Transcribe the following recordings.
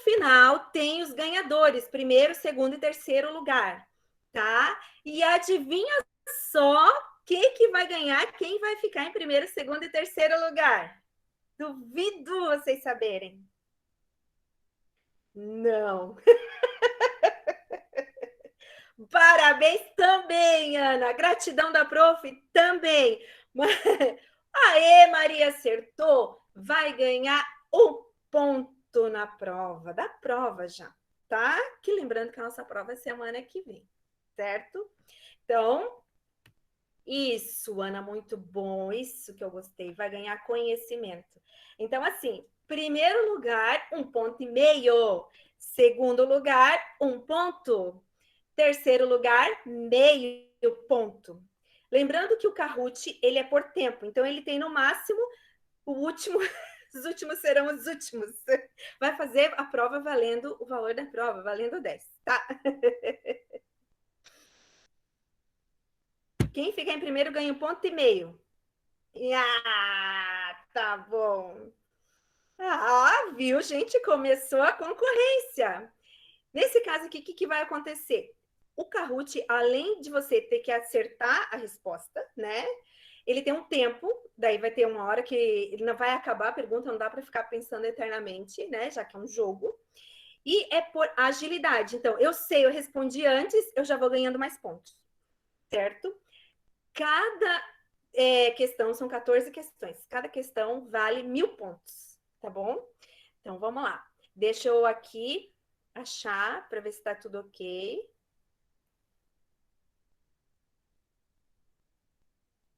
final tem os ganhadores, primeiro, segundo e terceiro lugar, tá? E adivinha só que vai ganhar, quem vai ficar em primeiro, segundo e terceiro lugar? Duvido vocês saberem. Não. Parabéns também, Ana. Gratidão da prof também. Aê, Maria acertou. Vai ganhar um ponto na prova. Da prova já, tá? Que lembrando que a nossa prova é semana que vem, certo? Então, isso, Ana, muito bom. Isso que eu gostei. Vai ganhar conhecimento. Então, assim, primeiro lugar, 1,5 ponto. Segundo lugar, 1 ponto. Terceiro lugar, meio ponto. Lembrando que o Kahoot, ele é por tempo, então ele tem no máximo o último, os últimos serão os últimos. Vai fazer a prova valendo o valor da prova, valendo 10, tá? Quem ficar em primeiro ganha 1,5 ponto. Ah, tá bom. Ah, viu, gente? Começou a concorrência. Nesse caso aqui, o que vai acontecer? O Kahoot, além de você ter que acertar a resposta, né? Ele tem um tempo, daí vai ter uma hora que ele não vai acabar a pergunta, não dá para ficar pensando eternamente, né? Já que é um jogo. E é por agilidade. Então, eu sei, eu respondi antes, eu já vou ganhando mais pontos, certo? Cada questão, são 14 questões. Cada questão vale 1.000 pontos, tá bom? Então, vamos lá. Deixa eu aqui achar para ver se está tudo ok.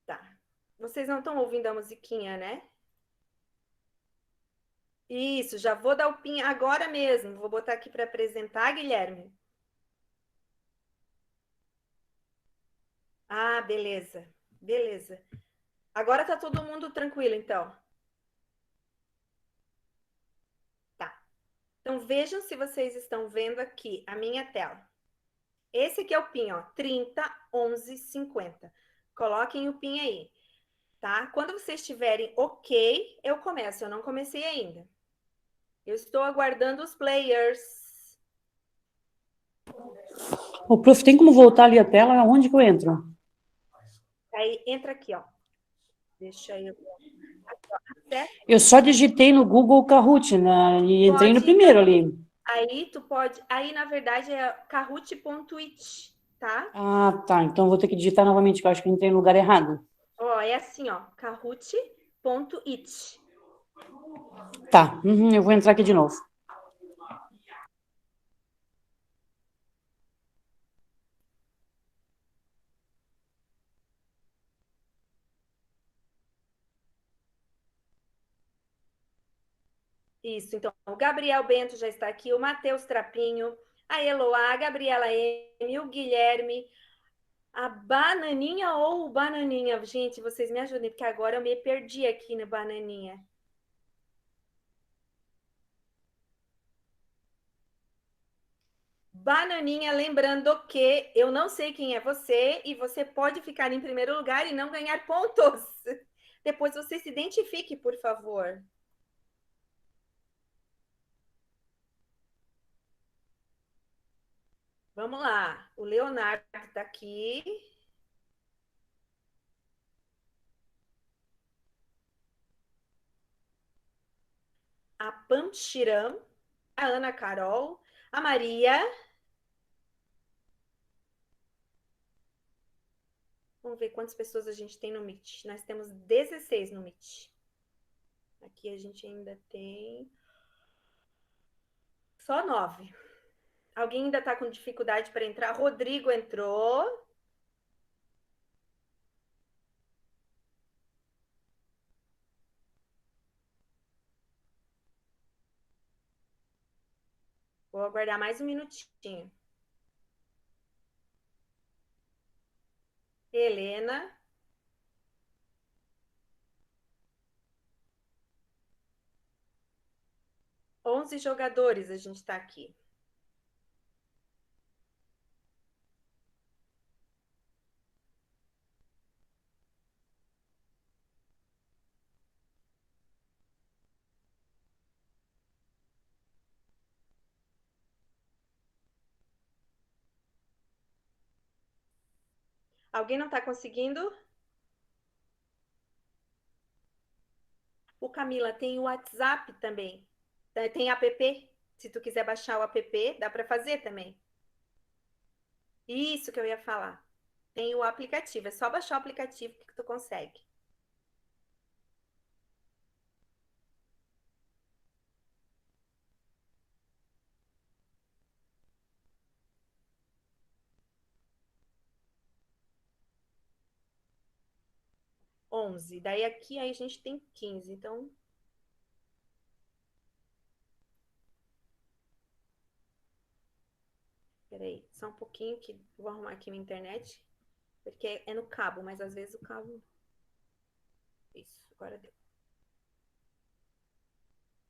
Tá. Vocês não estão ouvindo a musiquinha, né? Isso, já vou dar o pin agora mesmo. Vou botar aqui para apresentar, Guilherme. Ah, beleza. Beleza. Agora tá todo mundo tranquilo, então. Tá. Então vejam se vocês estão vendo aqui a minha tela. Esse aqui é o PIN, ó, 30 11 50. Coloquem o PIN aí, tá? Quando vocês estiverem ok, eu começo. Eu não comecei ainda. Eu estou aguardando os players. O prof, tem como voltar ali a tela? Onde que eu entro? Aí entra aqui, ó. Deixa eu. Eu só digitei no Google Kahoot, né, e entrei no Pode. primeiro ali. Aí tu pode. Aí, na verdade, é kahoot.it, tá? Ah, tá. Então vou ter que digitar novamente, que eu acho que eu entrei no lugar errado. Ó, é assim, ó. Kahoot.it. Tá, eu vou entrar aqui de novo. Isso, então, o Gabriel Bento já está aqui, o Matheus Trapinho, a Eloá, a Gabriela M, o Guilherme, a Bananinha ou o Bananinha? Gente, vocês me ajudem, porque agora eu me perdi aqui no Bananinha. Bananinha, lembrando que eu não sei quem é você e você pode ficar em primeiro lugar e não ganhar pontos. Depois você se identifique, por favor. Vamos lá. O Leonardo está aqui. A Pam Chiram, a Ana Carol, a Maria. Vamos ver quantas pessoas a gente tem no Meet. Nós temos 16 no Meet. Aqui a gente ainda tem só 9. Alguém ainda está com dificuldade para entrar? Rodrigo entrou. Vou aguardar mais um minutinho. Helena. 11 jogadores a gente está aqui. Alguém não está conseguindo? O Camila, tem o WhatsApp também. Tem app. Se tu quiser baixar o app, dá para fazer também. Isso que eu ia falar. Tem o aplicativo. É só baixar o aplicativo que tu consegue. Onze. Daí aqui aí a gente tem 15. Então, peraí, só um pouquinho que eu vou arrumar aqui minha internet. Porque é no cabo, mas às vezes o cabo... Isso, agora deu.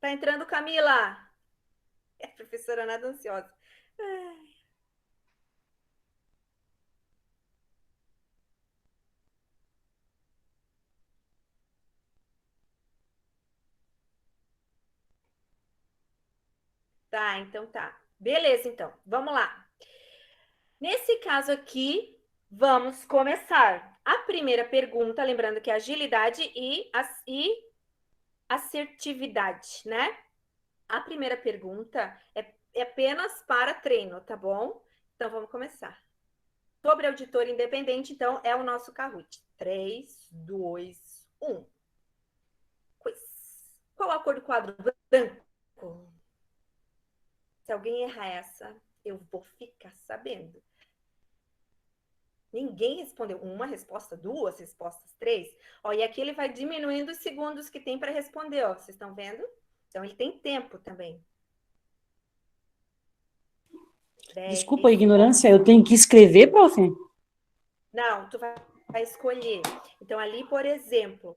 Tá entrando, Camila? É, professora nada ansiosa. Ai. Tá, então tá. Beleza, então. Vamos lá. Nesse caso aqui, vamos começar. A primeira pergunta, lembrando que é agilidade e assertividade, né? A primeira pergunta é apenas para treino, tá bom? Então vamos começar. Sobre auditor independente, então, é o nosso Kahoot. 3, 2, 1. Quiz. Qual a cor do quadro branco? Se alguém errar essa, eu vou ficar sabendo. Ninguém respondeu. Uma resposta, duas respostas, três. Ó, e aqui ele vai diminuindo os segundos que tem para responder, ó. Vocês estão vendo? Então ele tem tempo também. 10, Desculpa a ignorância, eu tenho que escrever, prof? Não, tu vai escolher. Então ali, por exemplo,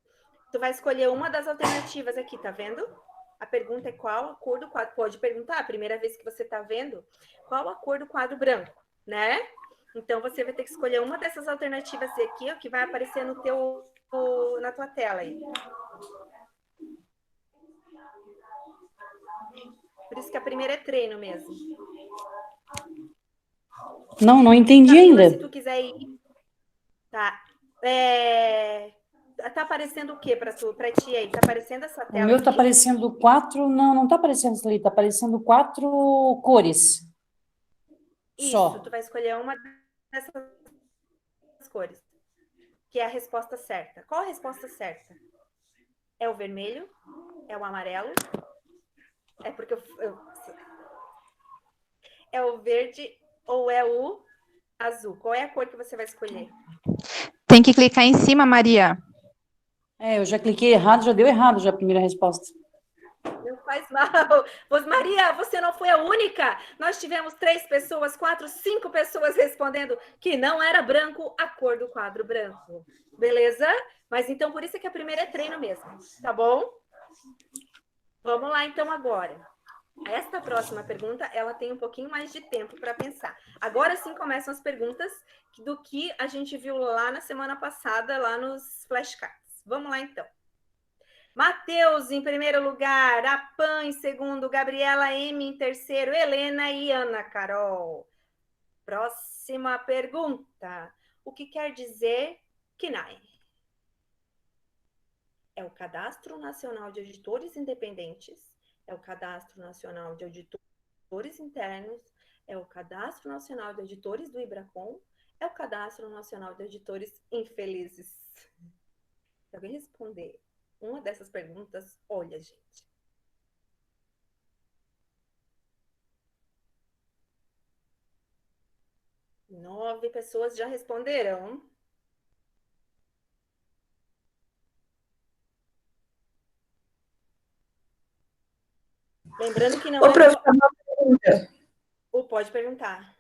tu vai escolher uma das alternativas aqui, tá vendo? A pergunta é qual a cor do quadro. Pode perguntar, a primeira vez que você tá vendo, qual a cor do quadro branco, né? Então, você vai ter que escolher uma dessas alternativas aqui, ó, que vai aparecer na tua tela aí. Por isso que a primeira é treino mesmo. Não entendi Camila, ainda. se tu quiser ir... Tá. Tá aparecendo o que para ti aí? Tá aparecendo essa tela O meu tá aqui? aparecendo 4... Não tá aparecendo isso ali. Tá aparecendo 4 cores. Isso, Só. tu vai escolher uma dessas cores, que é a resposta certa. Qual a resposta certa? É o vermelho? É o amarelo? É porque é o verde ou é o azul? Qual é a cor que você vai escolher? Tem que clicar em cima, Maria. Eu já cliquei errado, já deu errado já a primeira resposta. Não faz mal. Maria, você não foi a única. Nós tivemos 3 pessoas, 4, 5 pessoas respondendo que não era branco a cor do quadro branco. Beleza? Mas então, por isso é que a primeira é treino mesmo. Tá bom? Vamos lá, então, agora. Esta próxima pergunta, ela tem um pouquinho mais de tempo para pensar. Agora sim começam as perguntas do que a gente viu lá na semana passada, lá nos flashcards. Vamos lá, então. Matheus em primeiro lugar, a Pan em segundo, Gabriela M em terceiro, Helena e Ana Carol. Próxima pergunta. O que quer dizer CNAE? É o Cadastro Nacional de Auditores Independentes, é o Cadastro Nacional de Auditores Internos, é o Cadastro Nacional de Auditores do IBRACON, é o Cadastro Nacional de Auditores Infelizes. Se alguém responder uma dessas perguntas, olha, gente. Nove pessoas já responderam. Lembrando que não Ô, é... professor, uma pergunta. Pode perguntar.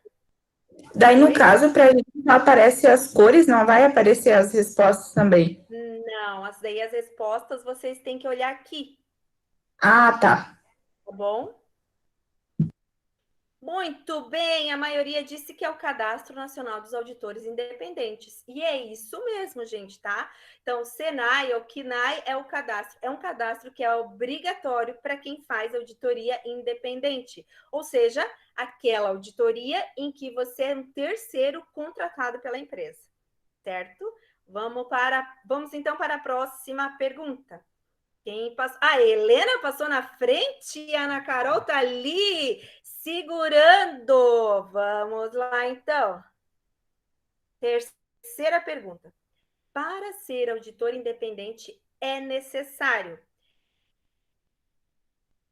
Daí, no Oi? caso, para a gente não aparece as cores, não vai aparecer as respostas também. Não, as respostas vocês têm que olhar aqui. Ah, tá. Tá bom? Muito bem, a maioria disse que é o Cadastro Nacional dos Auditores Independentes. E é isso mesmo, gente, tá? Então, o SENAI ou CNAE é um cadastro que é obrigatório para quem faz auditoria independente. Ou seja, aquela auditoria em que você é um terceiro contratado pela empresa. certo? Vamos então para a próxima pergunta. Quem passou? A Helena passou na frente e a Ana Carol tá ali segurando. Vamos lá, então. Terceira pergunta. Para ser auditor independente é necessário?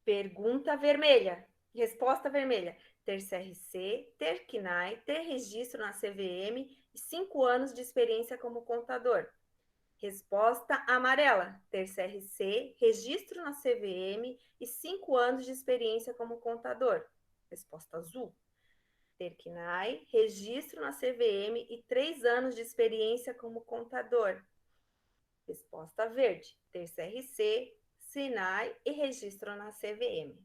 Pergunta vermelha. Resposta vermelha. Ter CRC, ter CNAE, ter registro na CVM e 5 anos de experiência como contador. Resposta amarela. Ter CRC, registro na CVM e 5 anos de experiência como contador. Resposta azul. Ter CNAE, registro na CVM e 3 anos de experiência como contador. Resposta verde. Ter CRC, CNAE e registro na CVM.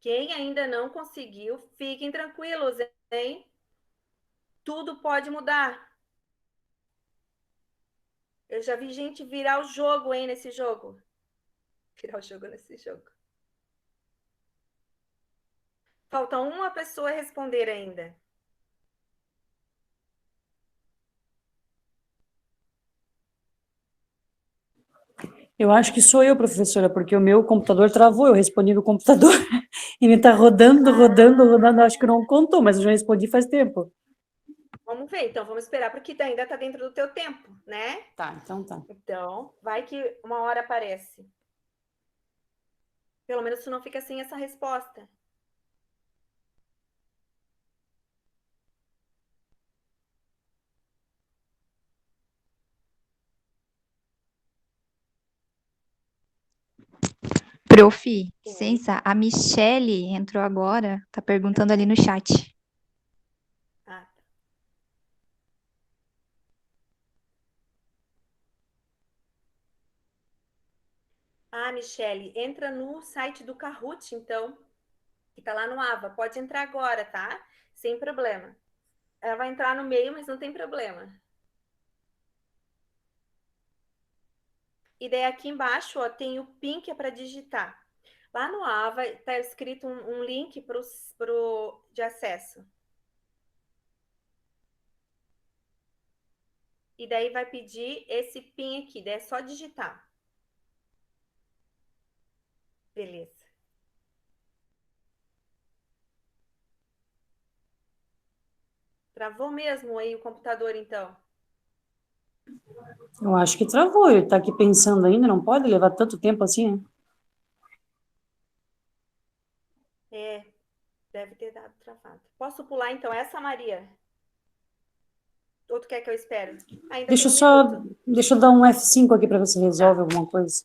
Quem ainda não conseguiu, fiquem tranquilos, hein? Tudo pode mudar. Eu já vi gente virar o jogo, hein, nesse jogo. Virar o jogo nesse jogo. Falta uma pessoa responder ainda. Eu acho que sou eu, professora, porque o meu computador travou, eu respondi no computador e ele está rodando. Acho que não contou, mas eu já respondi faz tempo. Vamos ver, então, vamos esperar, porque ainda está dentro do teu tempo, né? Tá, então tá. Então, vai que uma hora aparece. Pelo menos tu não fica sem essa resposta. Prof, licença, a Michele entrou agora, tá perguntando ali no chat. Ah, tá. Michele, entra no site do Kahoot, então, que tá lá no Ava. Pode entrar agora, tá? Sem problema. Ela vai entrar no meio, mas não tem problema. E daí aqui embaixo, ó, tem o PIN que é para digitar. Lá no Ava está escrito um link de acesso. E daí vai pedir esse PIN aqui, daí é só digitar. Beleza. Travou mesmo aí o computador, então? Eu acho que travou, ele tá aqui pensando ainda, não pode levar tanto tempo assim, né? É, deve ter dado travado. Posso pular, então, essa, Maria? Ou tu quer que eu espere? Ainda tem um minuto. Deixa eu dar um F5 aqui para ver se resolve alguma coisa.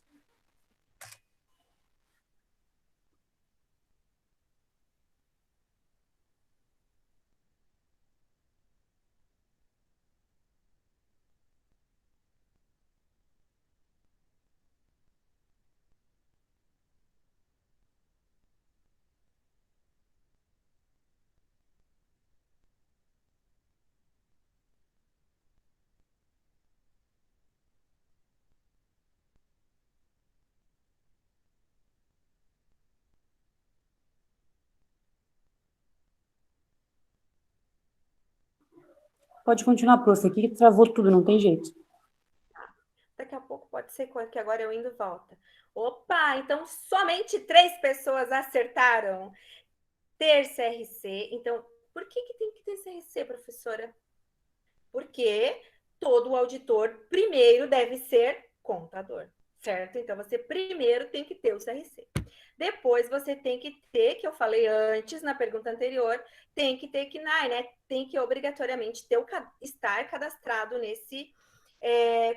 Pode continuar, prof, aqui que travou tudo, não tem jeito. Daqui a pouco pode ser que agora eu indo volta. Opa, então somente 3 pessoas acertaram ter CRC. Então, por que tem que ter CRC, professora? Porque todo auditor primeiro deve ser contador, certo? Então, você primeiro tem que ter o CRC. Depois você tem que ter, que eu falei antes na pergunta anterior, tem que ter CNAE, né? Tem que obrigatoriamente estar cadastrado nesse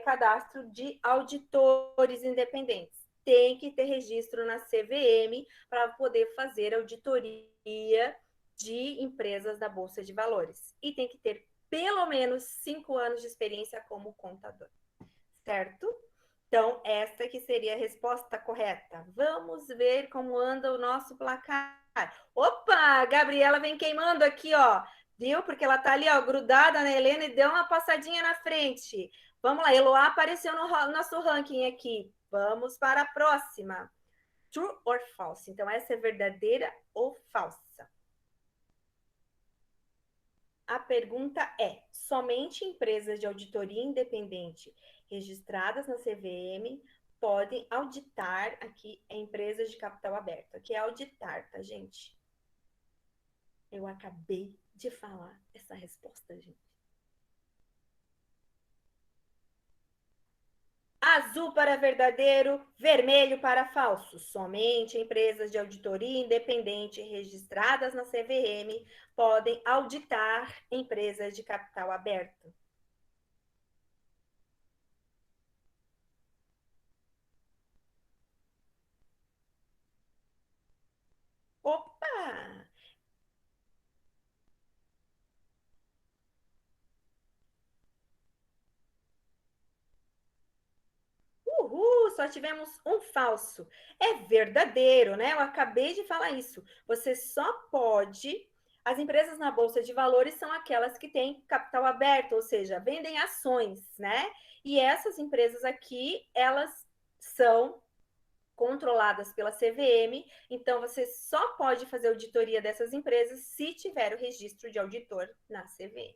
cadastro de auditores independentes. Tem que ter registro na CVM para poder fazer auditoria de empresas da Bolsa de Valores. E tem que ter pelo menos 5 anos de experiência como contador. Certo? Então, esta que seria a resposta correta. Vamos ver como anda o nosso placar. Opa, a Gabriela vem queimando aqui, ó. Viu? Porque ela tá ali, ó, grudada na Helena e deu uma passadinha na frente. Vamos lá, Eloá apareceu no nosso ranking aqui. Vamos para a próxima. True or false? Então, essa é verdadeira ou falsa? A pergunta é: somente empresas de auditoria independente registradas na CVM podem auditar, aqui empresas de capital aberto. Aqui é auditar, tá, gente? Eu acabei de falar essa resposta, gente. Azul para verdadeiro, vermelho para falso. Somente empresas de auditoria independente registradas na CVM podem auditar empresas de capital aberto. Opa! Uhul, só tivemos um falso. É verdadeiro, né? Eu acabei de falar isso. Você só pode. As empresas na Bolsa de Valores são aquelas que têm capital aberto, ou seja, vendem ações, né? E essas empresas aqui, elas são controladas pela CVM, então você só pode fazer auditoria dessas empresas se tiver o registro de auditor na CVM.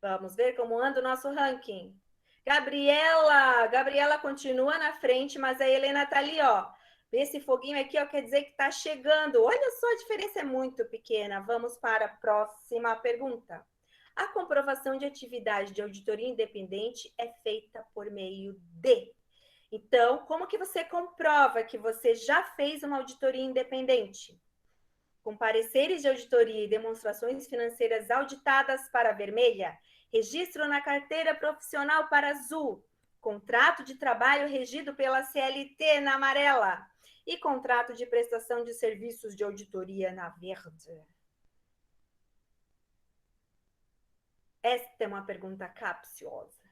Vamos ver como anda o nosso ranking. Gabriela continua na frente, mas a Helena tá ali, ó. Esse foguinho aqui, ó, quer dizer que tá chegando. Olha só, a diferença é muito pequena. Vamos para a próxima pergunta. A comprovação de atividade de auditoria independente é feita por meio de. Então, como que você comprova que você já fez uma auditoria independente? Com pareceres de auditoria e demonstrações financeiras auditadas para a vermelha, registro na carteira profissional para azul, contrato de trabalho regido pela CLT na amarela e contrato de prestação de serviços de auditoria na verde. Esta é uma pergunta capciosa.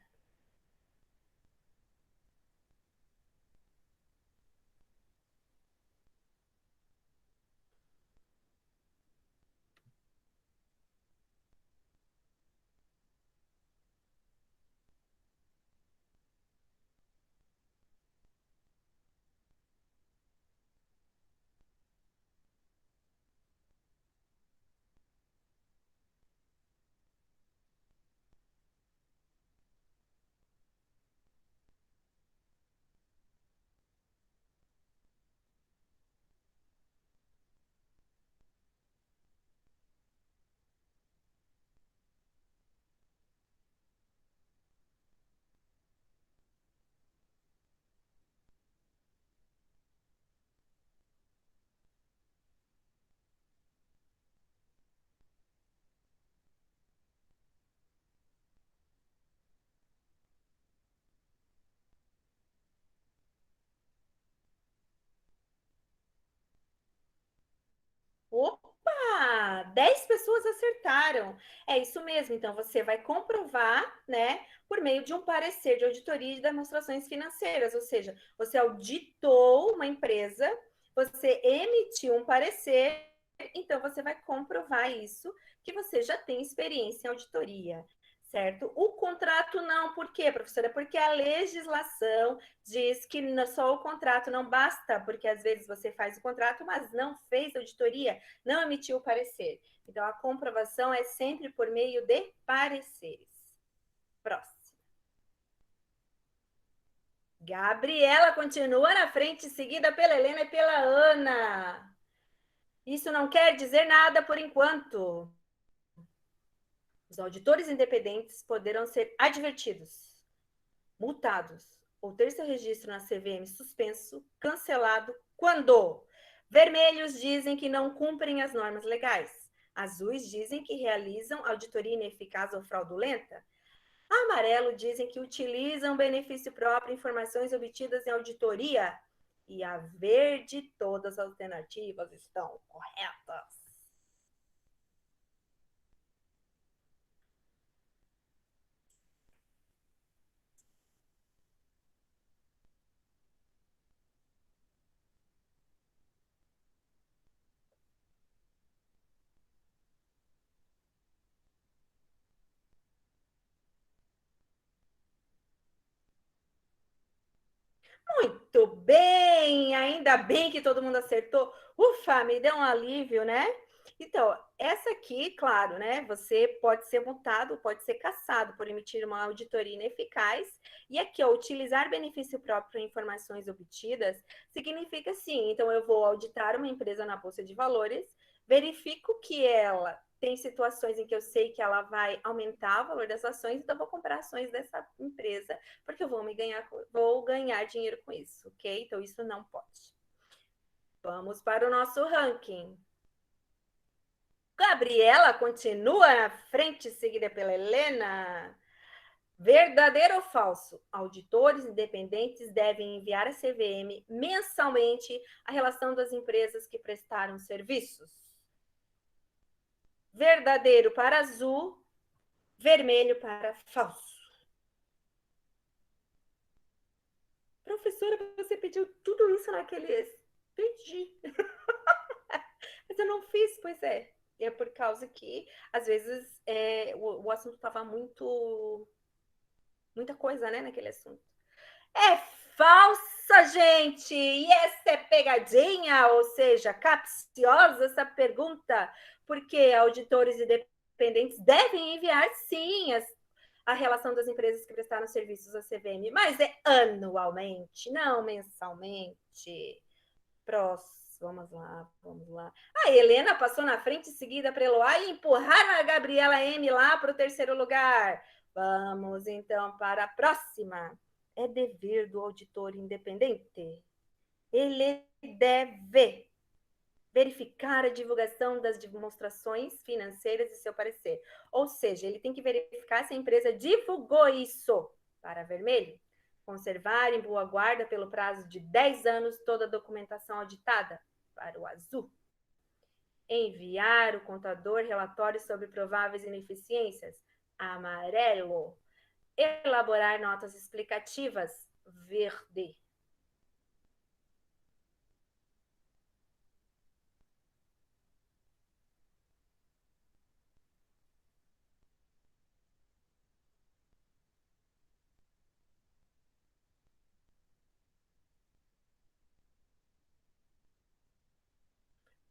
Opa! 10 pessoas acertaram. É isso mesmo. Então, você vai comprovar, né, por meio de um parecer de auditoria e de demonstrações financeiras. Ou seja, você auditou uma empresa, você emitiu um parecer, então você vai comprovar isso, que você já tem experiência em auditoria. Certo? O contrato não, por quê, professora? Porque a legislação diz que só o contrato não basta, porque às vezes você faz o contrato, mas não fez auditoria, não emitiu o parecer. Então, a comprovação é sempre por meio de pareceres. Próximo. Gabriela continua na frente, seguida pela Helena e pela Ana. Isso não quer dizer nada por enquanto. Os auditores independentes poderão ser advertidos, multados ou ter seu registro na CVM suspenso, cancelado, quando vermelhos dizem que não cumprem as normas legais, azuis dizem que realizam auditoria ineficaz ou fraudulenta, amarelo dizem que utilizam benefício próprio informações obtidas em auditoria, e a verde todas as alternativas estão corretas. Muito bem, ainda bem que todo mundo acertou. Ufa, me deu um alívio, né? Então, essa aqui, claro, né? Você pode ser multado, pode ser cassado por emitir uma auditoria ineficaz. E aqui, ó, utilizar benefício próprio em informações obtidas significa sim. Então, eu vou auditar uma empresa na Bolsa de Valores, verifico que ela tem situações em que eu sei que ela vai aumentar o valor das ações, então eu vou comprar ações dessa empresa porque eu vou ganhar dinheiro com isso, ok? Então isso não pode. Vamos para o nosso ranking. Gabriela continua na frente, seguida pela Helena. Verdadeiro ou falso? Auditores independentes devem enviar à CVM mensalmente a relação das empresas que prestaram serviços. Verdadeiro para azul, vermelho para falso. Professora, você pediu tudo isso naqueles. Pedi. Mas eu não fiz, pois é. É por causa que, às vezes, o assunto estava muita coisa, né, naquele assunto. É falsa, gente! E essa é pegadinha, ou seja, capciosa essa pergunta, porque auditores independentes devem enviar, sim, a relação das empresas que prestaram serviços à CVM, mas é anualmente, não mensalmente. Próximo. Vamos lá, vamos lá. A Helena passou na frente, seguida para Eloá e empurraram a Gabriela M lá para o terceiro lugar. Vamos então para a próxima. É dever do auditor independente. Ele deve verificar a divulgação das demonstrações financeiras e seu parecer. Ou seja, ele tem que verificar se a empresa divulgou isso para vermelho. Conservar em boa guarda pelo prazo de 10 anos toda a documentação auditada para o azul. Enviar o contador relatórios sobre prováveis ineficiências, amarelo. Elaborar notas explicativas, verde.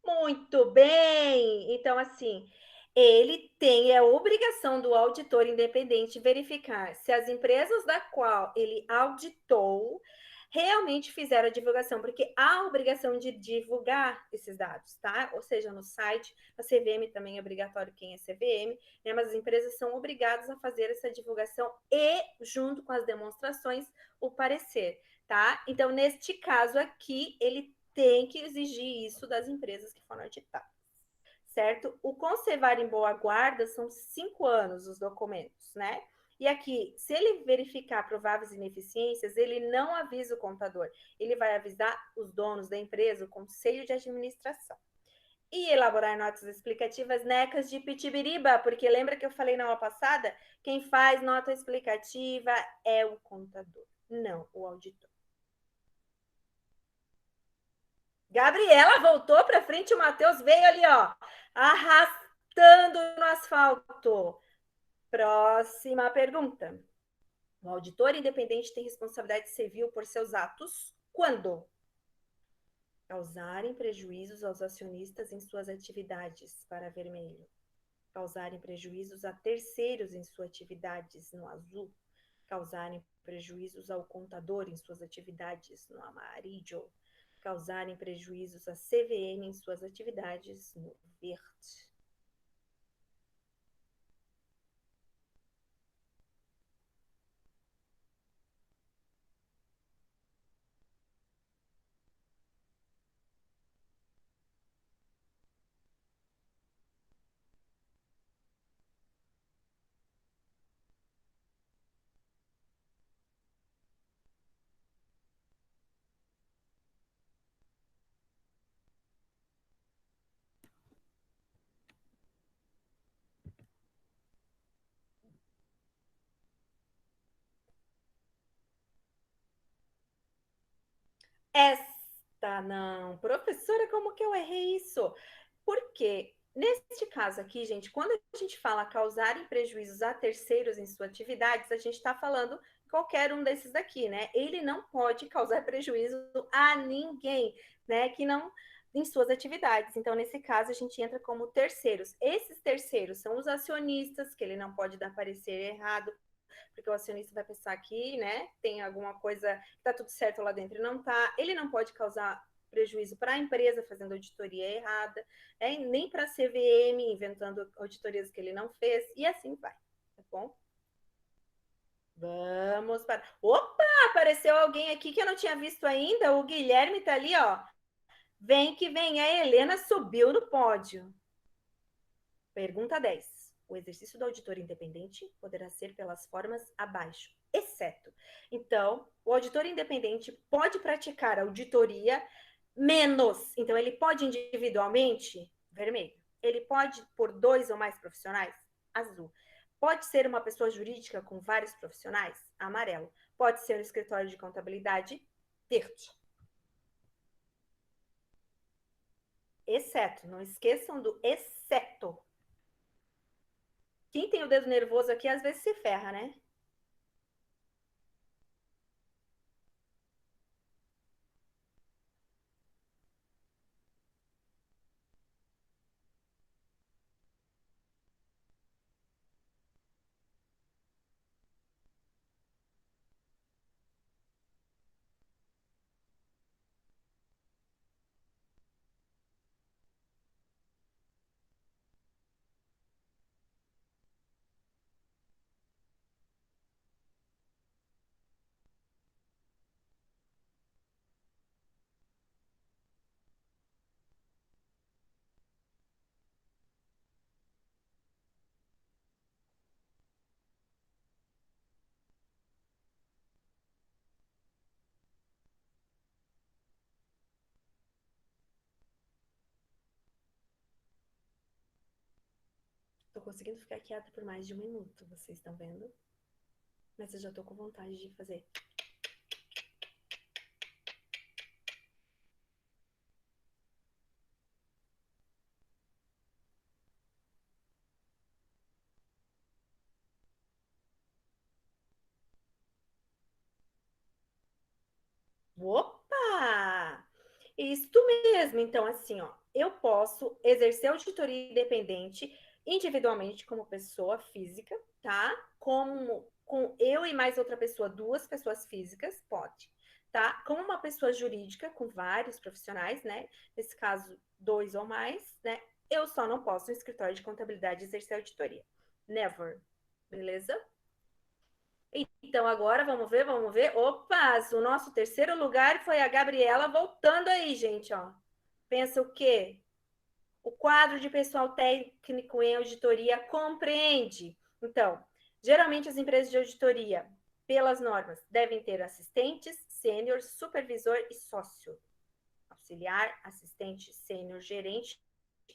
Muito bem! Então, assim, ele tem a obrigação do auditor independente verificar se as empresas da qual ele auditou realmente fizeram a divulgação, porque há a obrigação de divulgar esses dados, tá? Ou seja, no site, a CVM também é obrigatório quem é CVM, né? Mas as empresas são obrigadas a fazer essa divulgação e, junto com as demonstrações, o parecer, tá? Então, neste caso aqui, ele tem que exigir isso das empresas que foram auditadas, certo? O conservar em boa guarda são 5 anos os documentos, né? E aqui, se ele verificar prováveis ineficiências, ele não avisa o contador, ele vai avisar os donos da empresa, o conselho de administração. E elaborar notas explicativas necas de pitibiriba, porque lembra que eu falei na aula passada? Quem faz nota explicativa é o contador, não o auditor. Gabriela voltou para frente, o Matheus veio ali, ó, arrastando no asfalto. Próxima pergunta. O auditor independente tem responsabilidade civil por seus atos quando causarem prejuízos aos acionistas em suas atividades, para vermelho. Causarem prejuízos a terceiros em suas atividades, no azul. Causarem prejuízos ao contador em suas atividades, no amarillo. Causarem prejuízos à CVM em suas atividades, no verde. Esta não. Professora, como que eu errei isso? Porque, neste caso aqui, gente, quando a gente fala causarem prejuízos a terceiros em suas atividades, a gente está falando qualquer um desses daqui, né? Ele não pode causar prejuízo a ninguém, né? Que não em suas atividades. Então, nesse caso, a gente entra como terceiros. Esses terceiros são os acionistas, que ele não pode dar parecer errado, porque o acionista vai pensar que, né, tem alguma coisa, tá tudo certo lá dentro e não tá. Ele não pode causar prejuízo para a empresa fazendo auditoria errada, nem para a CVM inventando auditorias que ele não fez, e assim vai, tá bom? Vamos para. Opa! Apareceu alguém aqui que eu não tinha visto ainda. O Guilherme tá ali, ó. Vem que vem. A Helena subiu no pódio. Pergunta 10. O exercício do auditor independente poderá ser pelas formas abaixo, exceto. Então, o auditor independente pode praticar auditoria menos. Então, ele pode individualmente, vermelho. Ele pode por 2 ou mais profissionais, azul. Pode ser uma pessoa jurídica com vários profissionais, amarelo. Pode ser um escritório de contabilidade, verde. Exceto, não esqueçam do exceto. Quem tem o dedo nervoso aqui, às vezes se ferra, né? Tô conseguindo ficar quieta por mais de 1 minuto, vocês estão vendo? Mas eu já tô com vontade de fazer. Opa! Isto mesmo. Então, assim, ó, eu posso exercer auditoria independente individualmente como pessoa física, tá? Como com eu e mais outra pessoa, 2 pessoas físicas, pode, tá? Como uma pessoa jurídica com vários profissionais, né? Nesse caso, 2 ou mais, né? Eu só não posso no escritório de contabilidade exercer auditoria. Never. Beleza? Então, agora vamos ver, vamos ver. Opa, o nosso terceiro lugar foi a Gabriela voltando aí, gente, ó. Pensa o quê? O quadro de pessoal técnico em auditoria compreende. Então, geralmente as empresas de auditoria, pelas normas, devem ter assistentes, sênior, supervisor e sócio. Auxiliar, assistente, sênior, gerente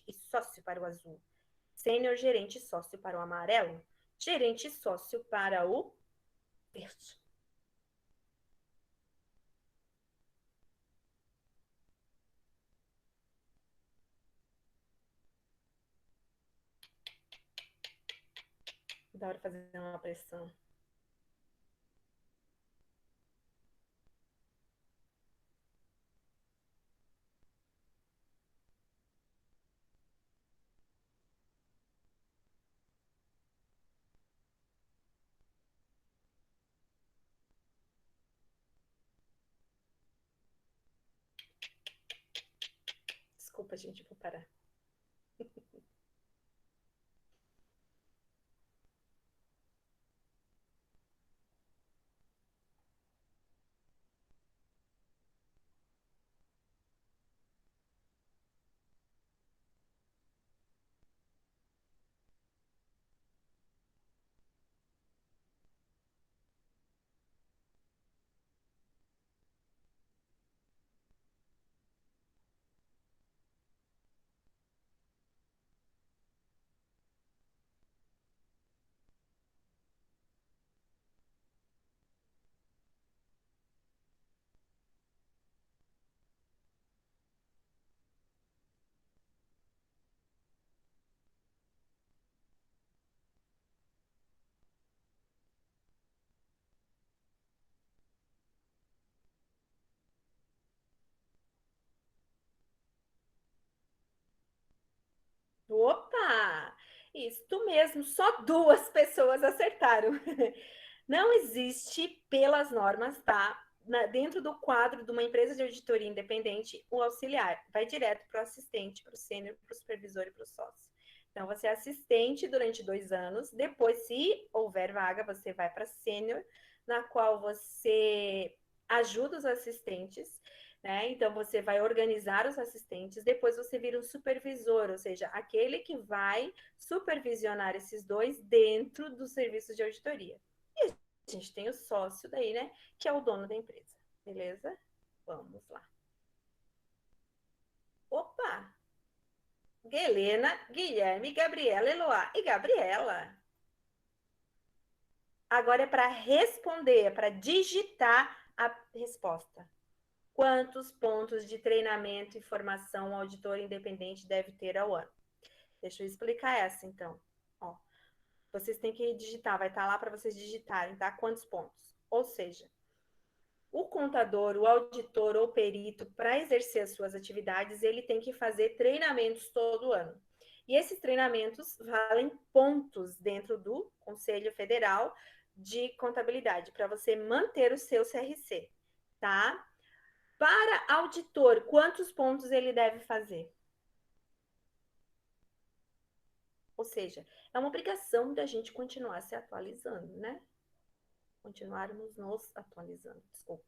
e sócio para o azul. Sênior, gerente e sócio para o amarelo. Gerente e sócio para o verde. Da hora fazer uma pressão. Desculpa, gente, vou parar. Isso mesmo, só 2 pessoas acertaram. Não existe, pelas normas, tá? Dentro do quadro de uma empresa de auditoria independente, o auxiliar vai direto para o assistente, para o sênior, para o supervisor e para o sócio. Então, você é assistente durante 2 anos. Depois, se houver vaga, você vai para sênior, na qual você ajuda os assistentes, né? Então, você vai organizar os assistentes. Depois, você vira um supervisor, ou seja, aquele que vai supervisionar esses 2 dentro do serviço de auditoria. E a gente tem o sócio daí, né? Que é o dono da empresa. Beleza? Vamos lá. Opa! Helena, Guilherme, Gabriela, Eloá e Gabriela. Agora é para responder, é para digitar a resposta. Quantos pontos de treinamento e formação o auditor independente deve ter ao ano? Deixa eu explicar essa, então. Ó, vocês têm que digitar, vai estar lá para vocês digitarem, tá? Quantos pontos? Ou seja, o contador, o auditor ou perito, para exercer as suas atividades, ele tem que fazer treinamentos todo ano. E esses treinamentos valem pontos dentro do Conselho Federal de Contabilidade, para você manter o seu CRC, tá? Para auditor, quantos pontos ele deve fazer? Ou seja, é uma obrigação da gente continuar se atualizando, né? Continuarmos nos atualizando, desculpa.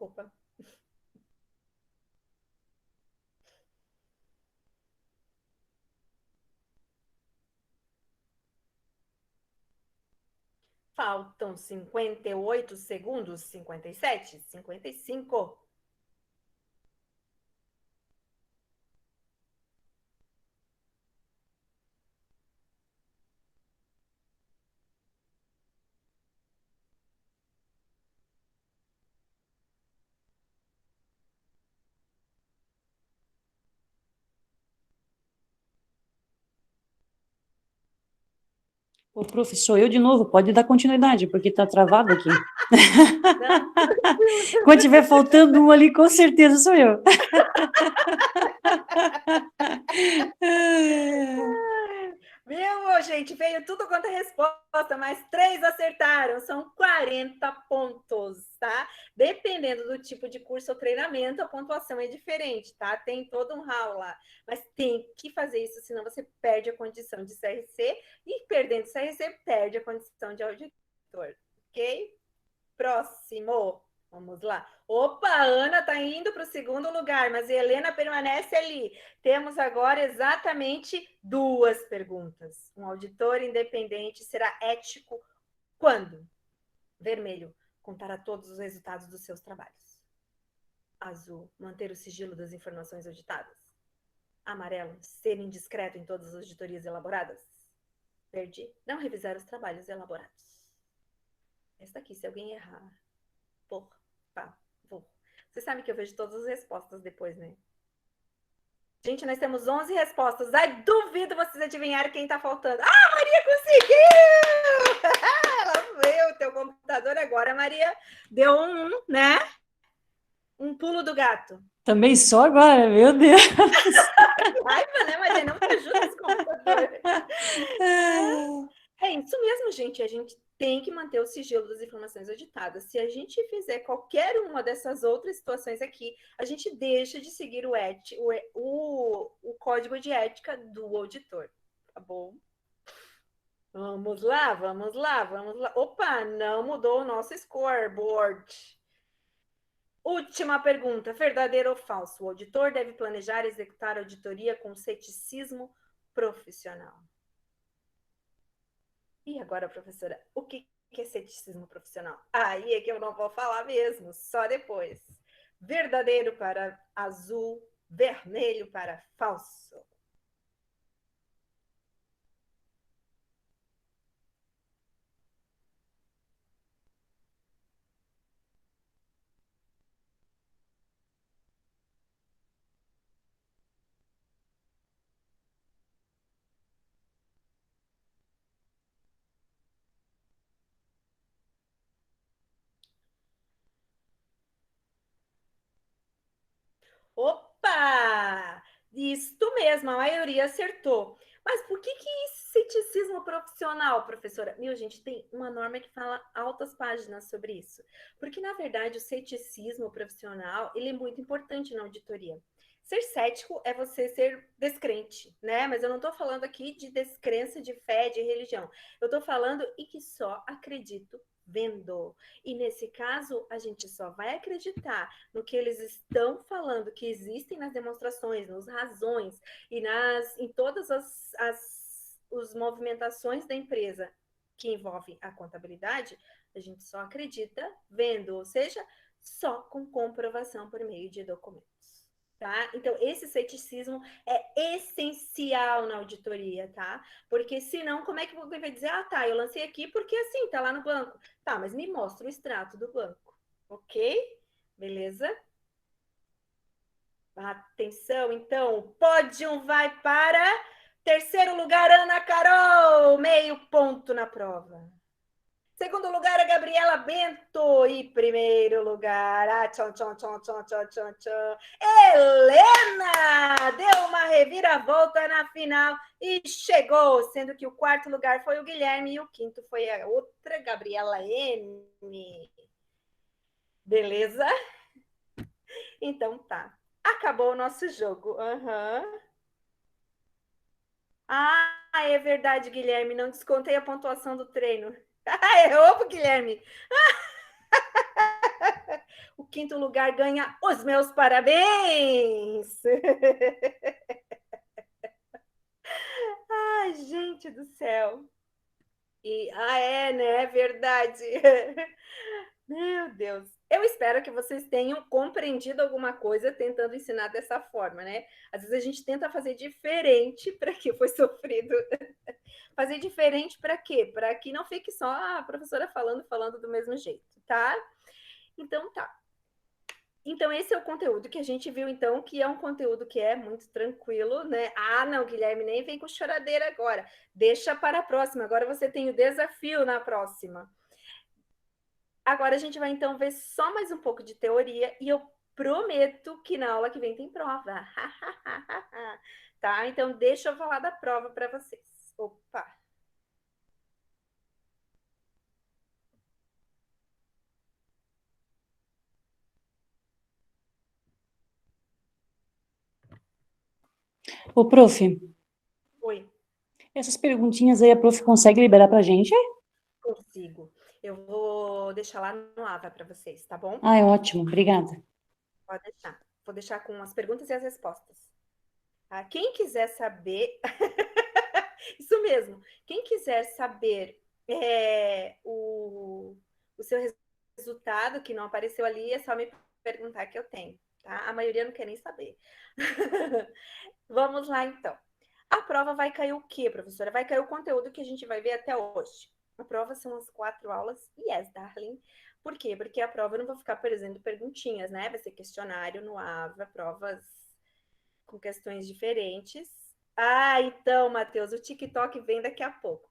Desculpa. Faltam 58 segundos, 57, 55. Ô, prof, sou eu de novo, pode dar continuidade, porque tá travado aqui. Quando tiver faltando um ali, com certeza sou eu. Viu, gente? Veio tudo quanto é resposta, mas 3 acertaram. São 40 pontos, tá? Dependendo do tipo de curso ou treinamento, a pontuação é diferente, tá? Tem todo um ralo lá. Mas tem que fazer isso, senão você perde a condição de CRC e, perdendo o CRC, perde a condição de auditor, ok? Próximo. Vamos lá. Opa, a Ana está indo para o segundo lugar, mas a Helena permanece ali. Temos agora exatamente 2 perguntas. Um auditor independente será ético quando? Vermelho, contará todos os resultados dos seus trabalhos. Azul, manter o sigilo das informações auditadas. Amarelo, ser indiscreto em todas as auditorias elaboradas. Verde, não revisar os trabalhos elaborados. Esta aqui, se alguém errar, por favor. Você sabe que eu vejo todas as respostas depois, né? Gente, nós temos 11 respostas. Ai, duvido vocês adivinharem quem tá faltando. Ah, Maria conseguiu! Ela veio o teu computador agora, Maria. Deu né? Um pulo do gato. Também só agora, meu Deus. Que raiva, né, Maria? Não te ajuda esse computador. É isso mesmo, gente. A gente tem que manter o sigilo das informações auditadas. Se a gente fizer qualquer uma dessas outras situações aqui, a gente deixa de seguir o código de ética do auditor. Tá bom? Vamos lá, vamos lá, vamos lá. Opa, não mudou o nosso scoreboard. Última pergunta, verdadeiro ou falso? O auditor deve planejar e executar a auditoria com ceticismo profissional. E agora, professora, o que é ceticismo profissional? Aí é que eu não vou falar mesmo, só depois. Verdadeiro para azul, vermelho para falso. Opa! Isto mesmo, a maioria acertou. Mas por que ceticismo profissional, professora? Meu, gente, tem uma norma que fala altas páginas sobre isso. Porque, na verdade, o ceticismo profissional, ele é muito importante na auditoria. Ser cético é você ser descrente, né? Mas eu não estou falando aqui de descrença de fé, de religião. Eu estou falando e que só acredito vendo. E nesse caso, a gente só vai acreditar no que eles estão falando, que existem nas demonstrações, nas razões e em todas as movimentações da empresa que envolvem a contabilidade, a gente só acredita vendo, ou seja, só com comprovação por meio de documentos. Tá? Então, esse ceticismo é essencial na auditoria, tá? Porque senão, como é que alguém vai dizer, ah, tá, eu lancei aqui porque assim, tá lá no banco. Tá, mas me mostra o extrato do banco, ok? Beleza? Atenção, então, o pódio vai para terceiro lugar, Ana Carol, meio ponto na prova. Segundo lugar, a Gabriela Bento. E primeiro lugar, Helena deu uma reviravolta na final e chegou, sendo que o quarto lugar foi o Guilherme e o quinto foi a outra, Gabriela M. Beleza? Então tá. Acabou o nosso jogo. Uhum. Ah, é verdade, Guilherme. Não descontei a pontuação do treino. Errou, Guilherme. O quinto lugar ganha os meus parabéns. Ai, gente do céu. Né? É verdade. Meu Deus. Eu espero que vocês tenham compreendido alguma coisa tentando ensinar dessa forma, né? Às vezes a gente tenta fazer diferente para que foi sofrido. Fazer diferente para quê? Para que não fique só a professora falando do mesmo jeito, tá? Então tá. Então esse é o conteúdo que a gente viu, então, que é um conteúdo que é muito tranquilo, né? Ah, não, Guilherme, nem vem com choradeira agora. Deixa para a próxima. Agora você tem o desafio na próxima. Agora a gente vai, então, ver só mais um pouco de teoria e eu prometo que na aula que vem tem prova. Tá? Então, deixa eu falar da prova para vocês. Opa! Ô, prof, Oi, essas perguntinhas aí a prof consegue liberar pra gente? consigo. Eu vou deixar lá no AVA para vocês, tá bom? Ah, é ótimo, obrigada. Pode deixar. Vou deixar com as perguntas e as respostas. Tá? Quem quiser saber, isso mesmo, quem quiser saber o seu resultado que não apareceu ali, é só me perguntar que eu tenho, tá? A maioria não quer nem saber. Vamos lá, então. A prova vai cair o quê, professora? Vai cair o conteúdo que a gente vai ver até hoje. A prova são as 4 aulas. Yes, darling. Por quê? Porque a prova eu não vou ficar fazendo perguntinhas, né? Vai ser questionário no AVA, provas com questões diferentes. Ah, então, Matheus, o TikTok vem daqui a pouco.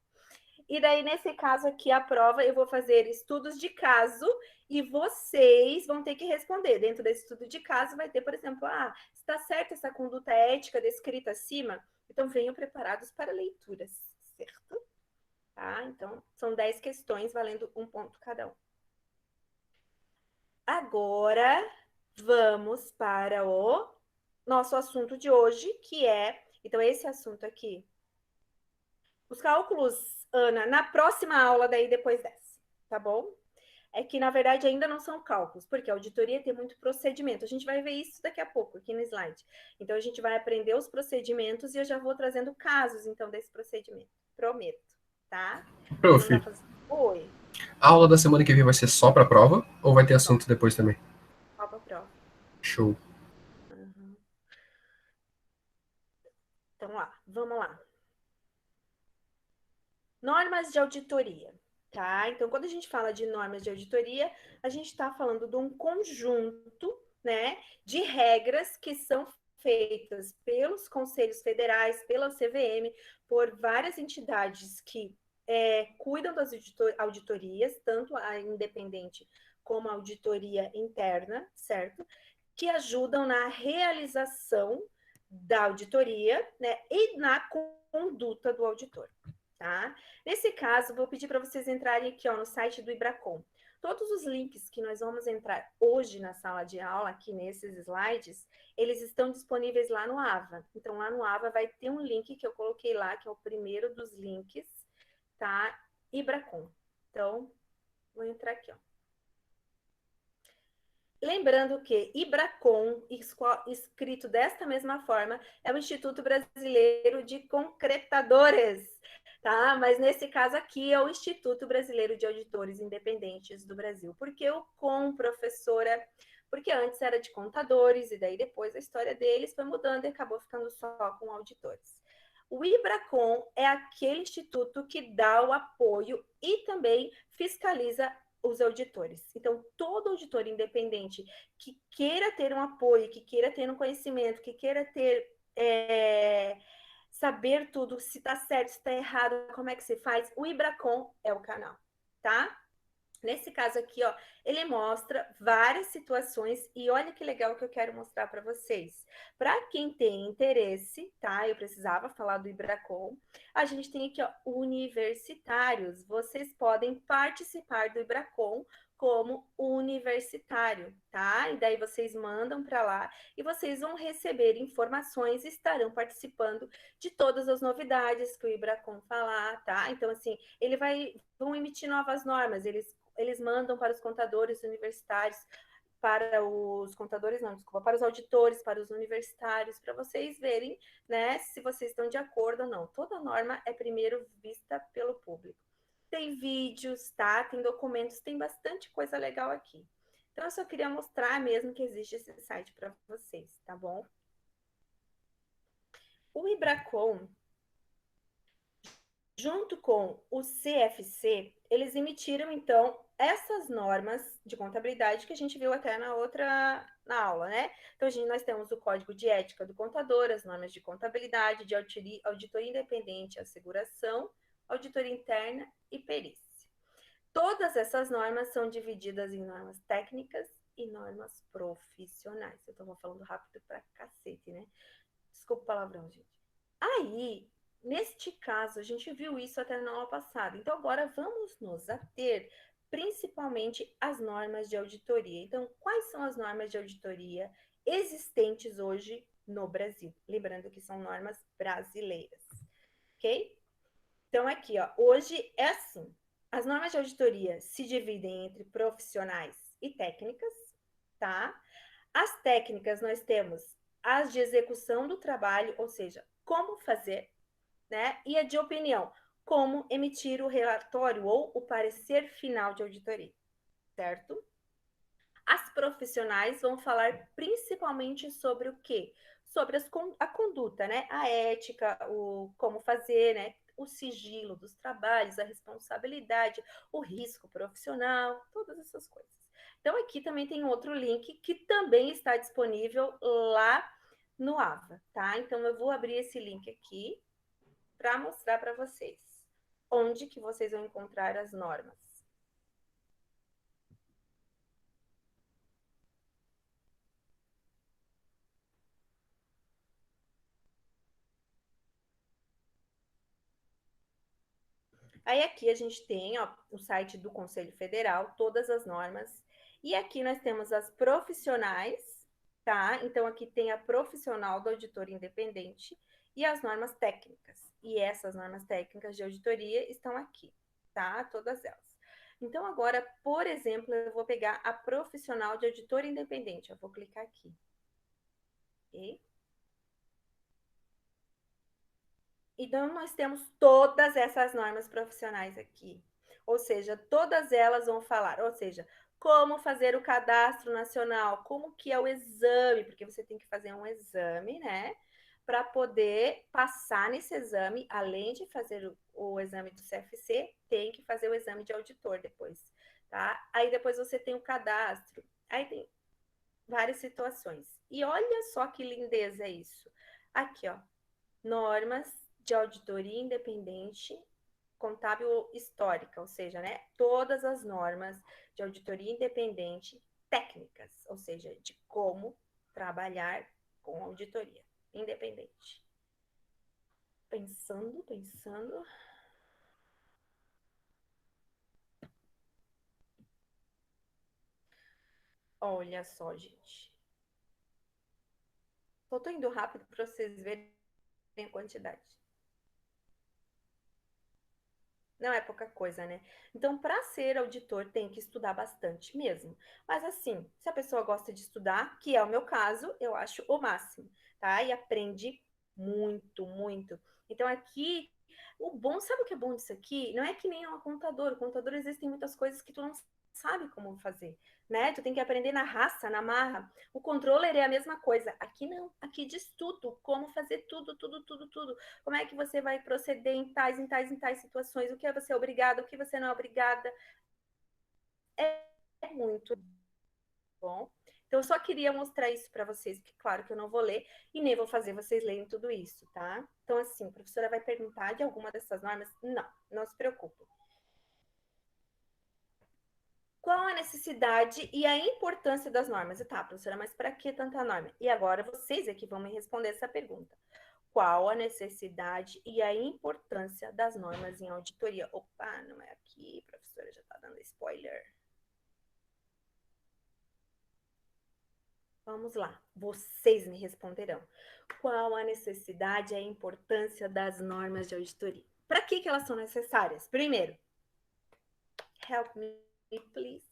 E daí, nesse caso aqui, a prova, eu vou fazer estudos de caso e vocês vão ter que responder. Dentro desse estudo de caso, vai ter, por exemplo, está certa essa conduta ética descrita acima? Então, venham preparados para leituras, certo? Tá? Então, são 10 questões, valendo 1 ponto cada um. Agora, vamos para o nosso assunto de hoje, que é... Então, esse assunto aqui. Os cálculos, Ana, na próxima aula, daí depois dessa, tá bom? É que, na verdade, ainda não são cálculos, porque a auditoria tem muito procedimento. A gente vai ver isso daqui a pouco, aqui no slide. Então, a gente vai aprender os procedimentos e eu já vou trazendo casos, então, desse procedimento. Prometo, tá? Prof, Oi, a aula da semana que vem vai ser só pra prova ou vai ter assunto depois também? qual a prova? Show. Uhum. Então, vamos lá. Normas de auditoria, tá? Então, quando a gente fala de normas de auditoria, a gente está falando de um conjunto, né, de regras que são feitas pelos conselhos federais, pela CVM, por várias entidades que cuidam das auditorias, tanto a independente como a auditoria interna, certo? Que ajudam na realização da auditoria, né, e na conduta do auditor. Tá? Nesse caso, vou pedir para vocês entrarem aqui no site do Ibracon. Todos os links que nós vamos entrar hoje na sala de aula, aqui nesses slides, eles estão disponíveis lá no AVA. Então, lá no AVA vai ter um link que eu coloquei lá, que é o primeiro dos links, tá? Ibracon. Então, vou entrar aqui, Lembrando que Ibracon, escrito desta mesma forma, é o Instituto Brasileiro de Concretadores, tá? Mas nesse caso aqui é o Instituto Brasileiro de Auditores Independentes do Brasil. Por que o com, professora? Porque antes era de contadores e daí depois a história deles foi mudando e acabou ficando só com auditores. O Ibracon é aquele instituto que dá o apoio e também fiscaliza os auditores. Então, todo auditor independente que queira ter um apoio, que queira ter um conhecimento, que queira ter saber tudo, se está certo, se está errado, como é que se faz, o Ibracon é o canal, tá? Nesse caso aqui, ele mostra várias situações e olha que legal que eu quero mostrar para vocês. Para quem tem interesse, tá? Eu precisava falar do Ibracon. A gente tem aqui, universitários. Vocês podem participar do Ibracon como universitário, tá? E daí vocês mandam para lá e vocês vão receber informações e estarão participando de todas as novidades que o Ibracon falar, tá? Então, assim, vão emitir novas normas, eles mandam para os contadores universitários, para os contadores, não, desculpa, para os auditores, para os universitários, para vocês verem, né, se vocês estão de acordo ou não. Toda norma é primeiro vista pelo público. Tem vídeos, tá? Tem documentos, tem bastante coisa legal aqui. Então, eu só queria mostrar mesmo que existe esse site para vocês, tá bom? O Ibracon, junto com o CFC, eles emitiram, então, essas normas de contabilidade que a gente viu até na aula, né? Então, nós temos o Código de Ética do Contador, as normas de contabilidade, de auditoria independente, asseguração, auditoria interna e perícia. Todas essas normas são divididas em normas técnicas e normas profissionais. Eu tô falando rápido pra cacete, né? Desculpa o palavrão, gente. Aí, neste caso, a gente viu isso até na aula passada. Então, agora vamos nos ater principalmente às normas de auditoria. Então, quais são as normas de auditoria existentes hoje no Brasil? Lembrando que são normas brasileiras, ok? Então, aqui, hoje é assim. As normas de auditoria se dividem entre profissionais e técnicas, tá? As técnicas nós temos as de execução do trabalho, ou seja, como fazer, né? E a de opinião, como emitir o relatório ou o parecer final de auditoria, certo? As profissionais vão falar principalmente sobre o quê? Sobre a conduta, né? A ética, o como fazer, né? O sigilo dos trabalhos, a responsabilidade, o risco profissional, todas essas coisas. Então, aqui também tem outro link que também está disponível lá no AVA, tá? Então, eu vou abrir esse link aqui para mostrar para vocês onde que vocês vão encontrar as normas. Aí aqui a gente tem ó, o site do Conselho Federal, todas as normas. E aqui nós temos as profissionais, tá? Então aqui tem a profissional do auditor independente e as normas técnicas. E essas normas técnicas de auditoria estão aqui, tá? Todas elas. Então agora, por exemplo, eu vou pegar a profissional de auditor independente. Eu vou clicar aqui. Ok? Então, nós temos todas essas normas profissionais aqui. Ou seja, todas elas vão falar, ou seja, como fazer o cadastro nacional, como que é o exame, porque você tem que fazer um exame, né? Para poder passar nesse exame, além de fazer o exame do CFC, tem que fazer o exame de auditor depois, tá? Aí depois você tem o cadastro, aí tem várias situações. E olha só que lindeza é isso. Aqui, ó, normas de auditoria independente contábil histórica, ou seja, né, todas as normas de auditoria independente técnicas, ou seja, de como trabalhar com auditoria independente. Pensando, pensando. Olha só, gente. Só tô indo rápido para vocês verem a quantidade. Não é pouca coisa, né? Então, para ser auditor, tem que estudar bastante mesmo. Mas, assim, se a pessoa gosta de estudar, que é o meu caso, eu acho o máximo, tá? E aprende muito, muito. Então, aqui, o bom, sabe o que é bom disso aqui? Não é que nem um contador. O contador existem muitas coisas que tu não sabe como fazer, né? Tu tem que aprender na raça, na marra. O controller é a mesma coisa. Aqui não, aqui diz tudo, como fazer tudo, tudo, tudo, tudo. Como é que você vai proceder em tais, em tais, em tais situações, o que você é obrigada, o que você não é obrigada. É muito bom. Então, eu só queria mostrar isso para vocês, porque claro que eu não vou ler e nem vou fazer vocês lerem tudo isso, tá? Então, assim, a professora vai perguntar de alguma dessas normas? Não, não se preocupe. Qual a necessidade e a importância das normas? Tá, professora, mas para que tanta norma? E agora vocês é que vão me responder essa pergunta. Qual a necessidade e a importância das normas em auditoria? Opa, não é aqui, professora, já está dando spoiler. Vamos lá, vocês me responderão. Qual a necessidade e a importância das normas de auditoria? Para que elas são necessárias? Primeiro, help me, please.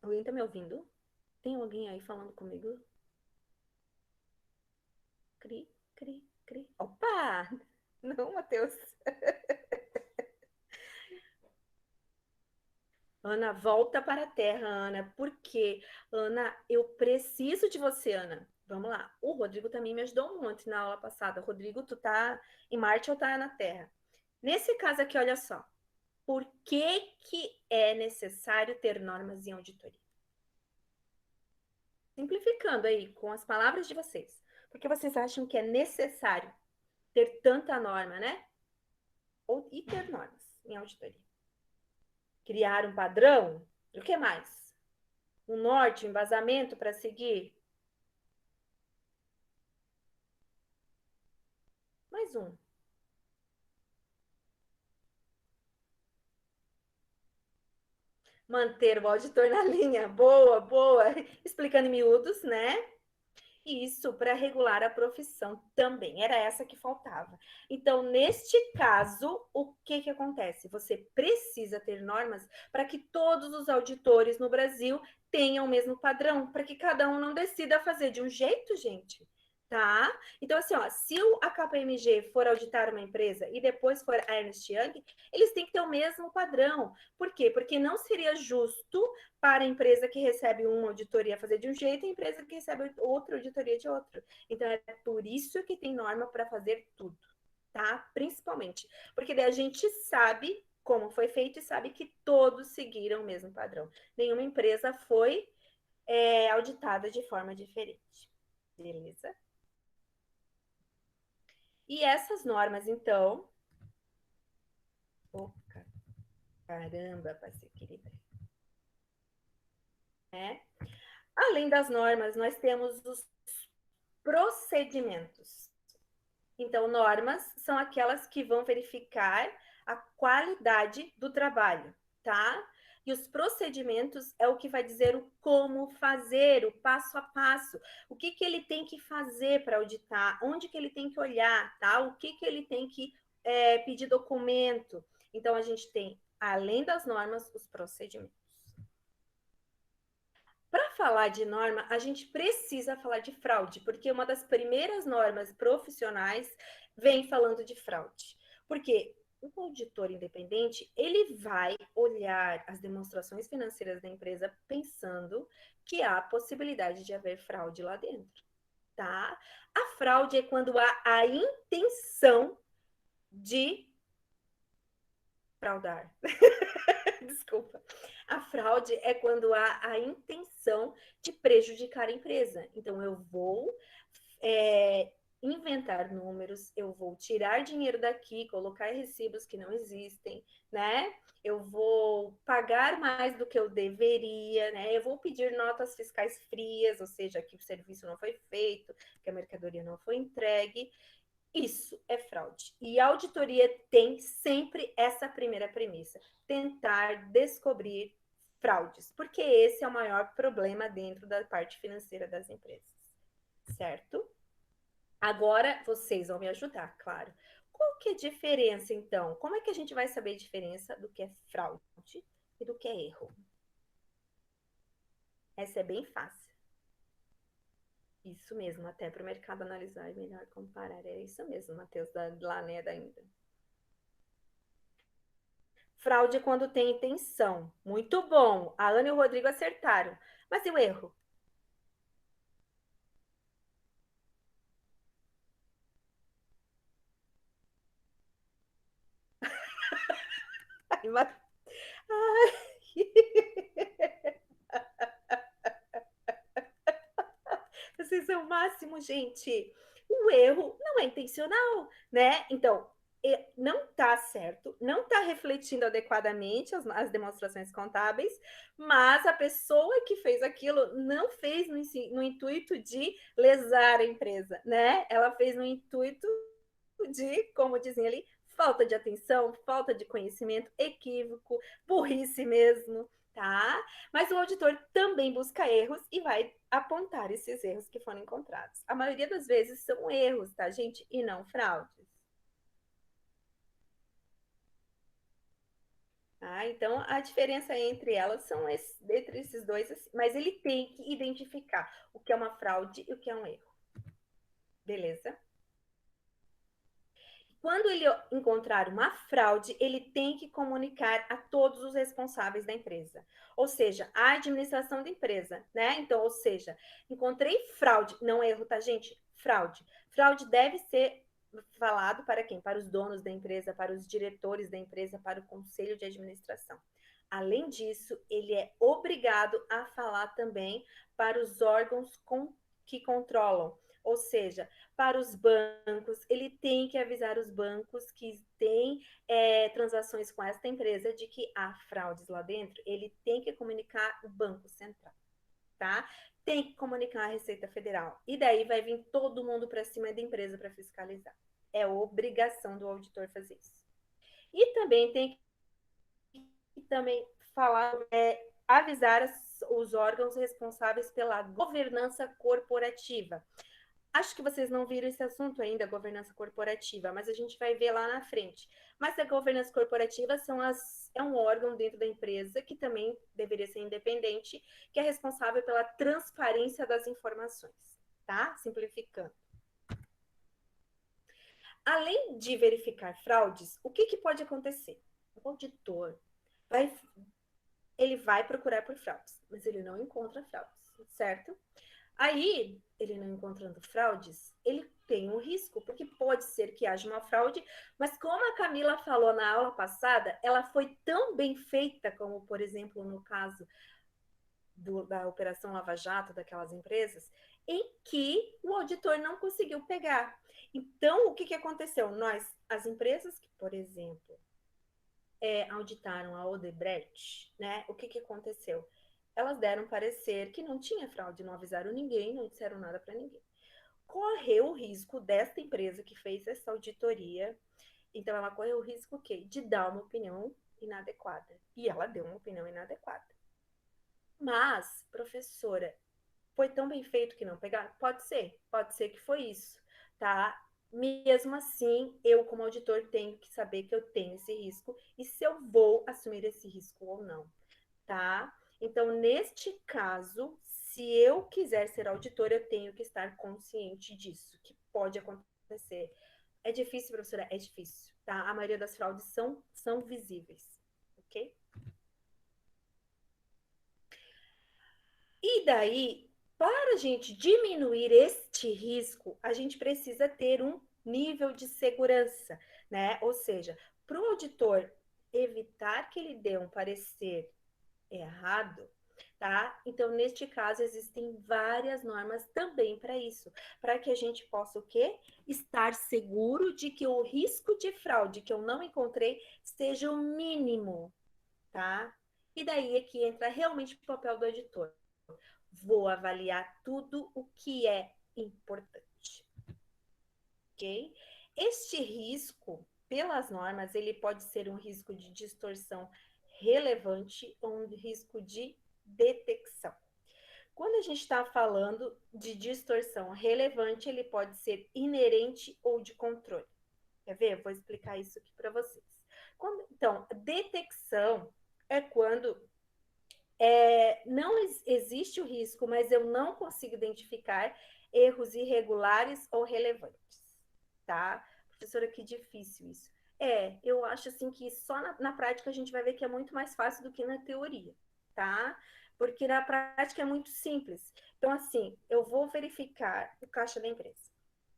Alguém está me ouvindo? Tem alguém aí falando comigo? Cri, cri, cri. Opa! Não, Matheus. Ana, volta para a Terra, Ana. Por quê? Ana, eu preciso de você, Ana. Vamos lá. O Rodrigo também me ajudou um monte na aula passada. Rodrigo, tu tá em Marte ou tá na Terra? Nesse caso aqui, olha só. Por que que é necessário ter normas em auditoria? Simplificando aí, com as palavras de vocês. Por que vocês acham que é necessário ter tanta norma, né? E ter normas em auditoria? Criar um padrão? O que mais? Um norte, um embasamento para seguir? Mais um. Manter o auditor na linha. Boa, boa. Explicando em miúdos, né? Isso para regular a profissão também. Era essa que faltava. Então, neste caso, o que que acontece? Você precisa ter normas para que todos os auditores no Brasil tenham o mesmo padrão, para que cada um não decida fazer de um jeito, gente. Tá? Então, assim, ó, se a KPMG for auditar uma empresa e depois for a Ernst Young, eles têm que ter o mesmo padrão. Por quê? Porque não seria justo para a empresa que recebe uma auditoria fazer de um jeito e a empresa que recebe outra auditoria de outro. Então, é por isso que tem norma para fazer tudo, tá? Principalmente. Porque daí a gente sabe como foi feito e sabe que todos seguiram o mesmo padrão. Nenhuma empresa foi auditada de forma diferente. Beleza? E essas normas, então. Oh, caramba, parceiro querido. Além das normas, nós temos os procedimentos. Então, normas são aquelas que vão verificar a qualidade do trabalho, tá? E os procedimentos é o que vai dizer o como fazer, o passo a passo, o que ele tem que fazer para auditar, onde que ele tem que olhar, tá? O que ele tem que pedir documento. Então, a gente tem, além das normas, os procedimentos. Para falar de norma, a gente precisa falar de fraude, porque uma das primeiras normas profissionais vem falando de fraude. Porque o auditor independente, ele vai olhar as demonstrações financeiras da empresa pensando que há possibilidade de haver fraude lá dentro, tá? A fraude é quando há a intenção de fraudar. Desculpa. A fraude é quando há a intenção de prejudicar a empresa. Então, eu vou inventar números, eu vou tirar dinheiro daqui, colocar recibos que não existem, né? Eu vou pagar mais do que eu deveria, né? Eu vou pedir notas fiscais frias, ou seja, que o serviço não foi feito, que a mercadoria não foi entregue. Isso é fraude. E a auditoria tem sempre essa primeira premissa: tentar descobrir fraudes, porque esse é o maior problema dentro da parte financeira das empresas, certo? Agora vocês vão me ajudar, claro. Qual que é a diferença, então? Como é que a gente vai saber a diferença do que é fraude e do que é erro? Essa é bem fácil. Isso mesmo, até para o mercado analisar e melhor comparar. É isso mesmo, Matheus, lá, né, da Indra. Fraude é quando tem intenção. Muito bom. A Ana e o Rodrigo acertaram. Mas e o erro? Ai, vocês são o máximo, gente. O erro não é intencional, né? Então, não está certo, não está refletindo adequadamente as demonstrações contábeis, mas a pessoa que fez aquilo não fez no intuito de lesar a empresa, né? Ela fez no intuito de, como dizem ali, falta de atenção, falta de conhecimento, equívoco, burrice mesmo, tá? Mas o auditor também busca erros e vai apontar esses erros que foram encontrados. A maioria das vezes são erros, tá, gente? E não fraudes. Ah, então, a diferença entre elas são entre esses dois, mas ele tem que identificar o que é uma fraude e o que é um erro. Beleza? Quando ele encontrar uma fraude, ele tem que comunicar a todos os responsáveis da empresa. Ou seja, a administração da empresa, né? Então, ou seja, encontrei fraude, não é erro, tá, gente? Fraude. Fraude deve ser falado para quem? Para os donos da empresa, para os diretores da empresa, para o conselho de administração. Além disso, ele é obrigado a falar também para os órgãos que controlam, ou seja, para os bancos, ele tem que avisar os bancos que têm transações com esta empresa de que há fraudes lá dentro, ele tem que comunicar o Banco Central, tá? Tem que comunicar a Receita Federal. E daí vai vir todo mundo para cima da empresa para fiscalizar. É obrigação do auditor fazer isso. E também tem que também falar avisar os órgãos responsáveis pela governança corporativa. Acho que vocês não viram esse assunto ainda, governança corporativa, mas a gente vai ver lá na frente. Mas a governança corporativa é um órgão dentro da empresa que também deveria ser independente, que é responsável pela transparência das informações, tá? Simplificando. Além de verificar fraudes, o que pode acontecer? O auditor ele vai procurar por fraudes, mas ele não encontra fraudes, certo? Aí, ele não encontrando fraudes, ele tem um risco, porque pode ser que haja uma fraude, mas como a Camila falou na aula passada, ela foi tão bem feita, como, por exemplo, no caso da Operação Lava Jato, daquelas empresas, em que o auditor não conseguiu pegar. Então, o que aconteceu? As empresas que, por exemplo, auditaram a Odebrecht, né? O que aconteceu? Elas deram parecer que não tinha fraude, não avisaram ninguém, não disseram nada para ninguém. Correu o risco desta empresa que fez essa auditoria, então ela correu o risco de dar uma opinião inadequada. E ela deu uma opinião inadequada. Mas, professora, foi tão bem feito que não pegaram? Pode ser que foi isso, tá? Mesmo assim, eu, como auditor, tenho que saber que eu tenho esse risco e se eu vou assumir esse risco ou não, tá? Então, neste caso, se eu quiser ser auditor, eu tenho que estar consciente disso, que pode acontecer. É difícil, professora? É difícil, tá? A maioria das fraudes são visíveis, ok? E daí, para a gente diminuir este risco, a gente precisa ter um nível de segurança, né? Ou seja, para o auditor evitar que ele dê um parecer errado, tá? Então, neste caso, existem várias normas também para isso, para que a gente possa o quê? Estar seguro de que o risco de fraude que eu não encontrei seja o mínimo, tá? E daí é que entra realmente o papel do auditor. Vou avaliar tudo o que é importante, ok? Este risco, pelas normas, ele pode ser um risco de distorção relevante ou um risco de detecção. Quando a gente está falando de distorção relevante, ele pode ser inerente ou de controle. Quer ver? Eu vou explicar isso aqui para vocês. Então, detecção é quando não existe o risco, mas eu não consigo identificar erros irregulares ou relevantes, tá? Professora, que difícil isso. Eu acho assim que só na prática a gente vai ver que é muito mais fácil do que na teoria, tá? Porque na prática é muito simples. Então, assim, eu vou verificar o caixa da empresa.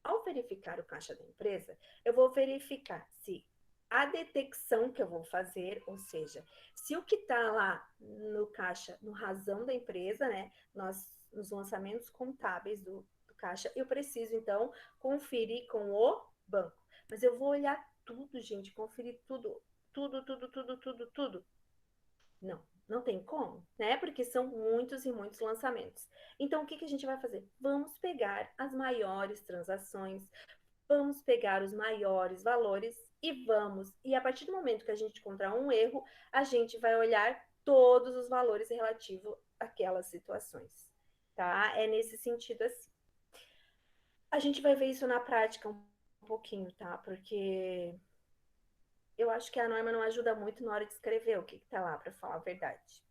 Ao verificar o caixa da empresa, eu vou verificar se a detecção que eu vou fazer, ou seja, se o que está lá no caixa, no razão da empresa, né, nos lançamentos contábeis do caixa, eu preciso, então, conferir com o banco. Mas eu vou olhar tudo, gente, conferir tudo. Não tem como, né? Porque são muitos e muitos lançamentos. Então, o que a gente vai fazer? Vamos pegar as maiores transações, vamos pegar os maiores valores e a partir do momento que a gente encontrar um erro, a gente vai olhar todos os valores relativos àquelas situações, tá? É nesse sentido assim. A gente vai ver isso na prática um pouquinho, tá? Porque eu acho que a norma não ajuda muito na hora de escrever o que tá lá, para falar a verdade.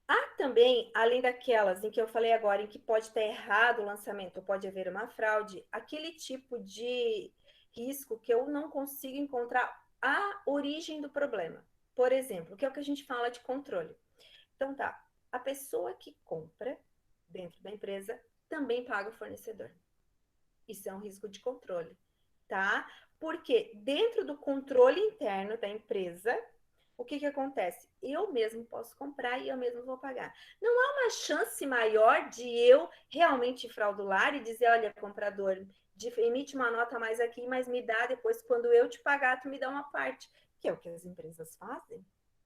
Há também, além daquelas em que eu falei agora, em que pode estar errado o lançamento, ou pode haver uma fraude, aquele tipo de risco que eu não consigo encontrar a origem do problema. Por exemplo, que é o que a gente fala de controle. Então tá, a pessoa que compra dentro da empresa também paga o fornecedor. Isso é um risco de controle, tá? Porque dentro do controle interno da empresa, o que acontece? Eu mesmo posso comprar e eu mesmo vou pagar. Não há uma chance maior de eu realmente fraudular e dizer, olha, comprador, emite uma nota mais aqui, mas me dá depois, quando eu te pagar, tu me dá uma parte, que é o que as empresas fazem,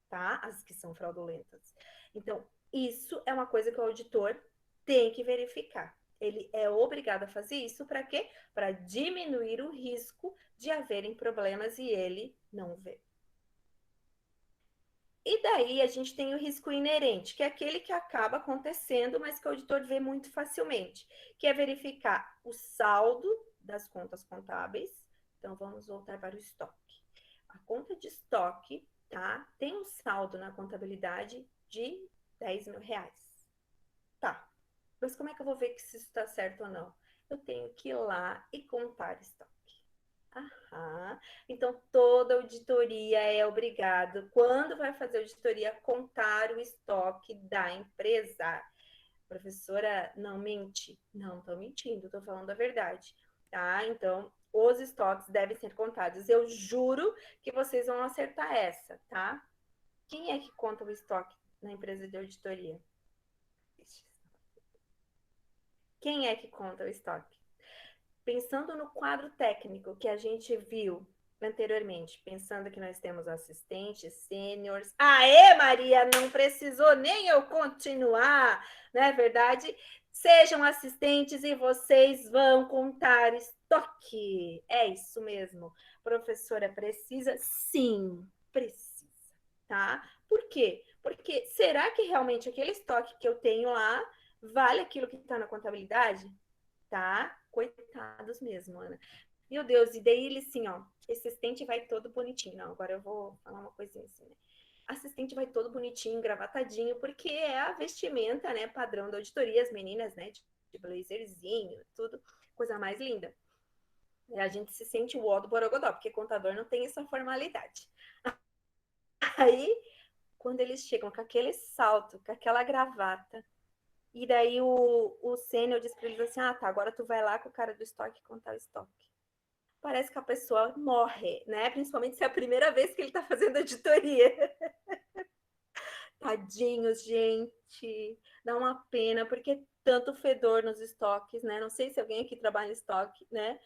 tá? As que são fraudulentas. Então, isso é uma coisa que o auditor tem que verificar. Ele é obrigado a fazer isso para quê? Para diminuir o risco de haverem problemas e ele não vê. E daí a gente tem o risco inerente, que é aquele que acaba acontecendo, mas que o auditor vê muito facilmente, que é verificar o saldo das contas contábeis. Então, vamos voltar para o estoque. A conta de estoque, tá? Tem um saldo na contabilidade de 10 mil reais. Tá. Mas como é que eu vou ver que se isso está certo ou não? Eu tenho que ir lá e contar estoque. Aham. Então, toda auditoria é obrigado, quando vai fazer auditoria, contar o estoque da empresa. Professora, não mente? Não estou mentindo, estou falando a verdade, tá? Então, os estoques devem ser contados. Eu juro que vocês vão acertar essa, tá? Quem é que conta o estoque na empresa de auditoria? Quem é que conta o estoque? Pensando no quadro técnico que a gente viu anteriormente, pensando que nós temos assistentes, sêniores. Aê, Maria, não precisou nem eu continuar, não é verdade? Sejam assistentes e vocês vão contar estoque. É isso mesmo. Professora, precisa? Sim, precisa, tá? Por quê? Porque será que realmente aquele estoque que eu tenho lá vale aquilo que está na contabilidade? Tá? Coitados mesmo, Ana. Meu Deus, e daí ele assim, ó, esse assistente vai todo bonitinho. Não, agora eu vou falar uma coisinha assim, né? Assistente vai todo bonitinho, engravatadinho, porque é a vestimenta, né, padrão da auditoria, as meninas, né, de blazerzinho, tudo, coisa mais linda. A gente se sente o ó do Borogodó, porque contador não tem essa formalidade. Aí, quando eles chegam com aquele salto, com aquela gravata, e daí o sênior diz para eles assim, ah, tá, agora tu vai lá com o cara do estoque contar o estoque. Parece que a pessoa morre, né? Principalmente se é a primeira vez que ele tá fazendo auditoria. Tadinhos, gente. Dá uma pena, porque tanto fedor nos estoques, né? Não sei se alguém aqui trabalha em estoque, né?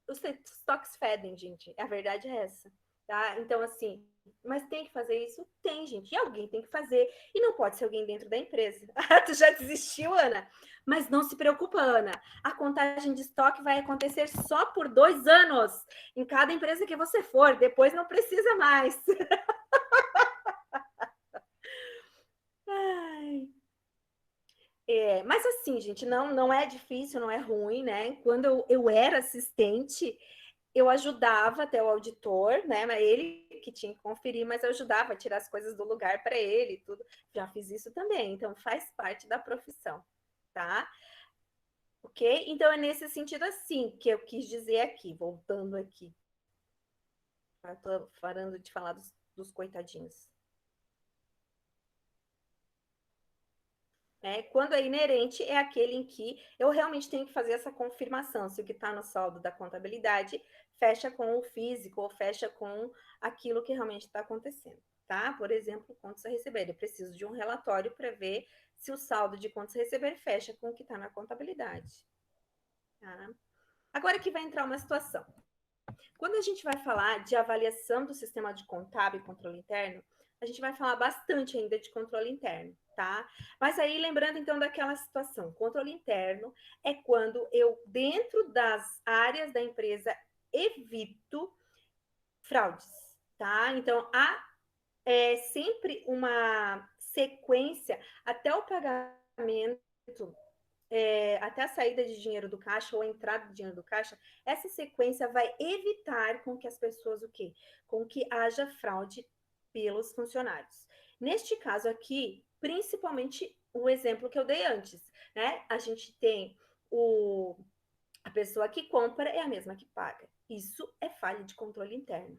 Os estoques fedem, gente. A verdade é essa, tá? Então, assim, mas tem que fazer isso? Tem, gente. E alguém tem que fazer. E não pode ser alguém dentro da empresa. Tu já desistiu, Ana? Mas não se preocupa, Ana. A contagem de estoque vai acontecer só por 2 anos em cada empresa que você for. Depois não precisa mais. Ai. Mas assim, gente, não é difícil, não é ruim, né? Quando eu era assistente, eu ajudava até o auditor, né? Mas ele que tinha que conferir, mas eu ajudava a tirar as coisas do lugar para ele e tudo. Já fiz isso também, então faz parte da profissão, tá? Ok? Então é nesse sentido assim que eu quis dizer aqui, voltando aqui. Estou parando de falar dos coitadinhos. Quando é inerente, é aquele em que eu realmente tenho que fazer essa confirmação se o que está no saldo da contabilidade fecha com o físico ou fecha com aquilo que realmente está acontecendo, tá? Por exemplo, contas a receber. Eu preciso de um relatório para ver se o saldo de contas a receber fecha com o que está na contabilidade. Tá? Agora que vai entrar uma situação. Quando a gente vai falar de avaliação do sistema de contábil e controle interno, a gente vai falar bastante ainda de controle interno, tá? Mas aí, lembrando então daquela situação, controle interno é quando eu, dentro das áreas da empresa, evito fraudes, tá? Então, há sempre uma sequência até o pagamento até a saída de dinheiro do caixa ou a entrada de dinheiro do caixa, essa sequência vai evitar com que as pessoas o quê? Com que haja fraude pelos funcionários. Neste caso aqui, principalmente o exemplo que eu dei antes, né? A gente tem a pessoa que compra é a mesma que paga. Isso é falha de controle interno,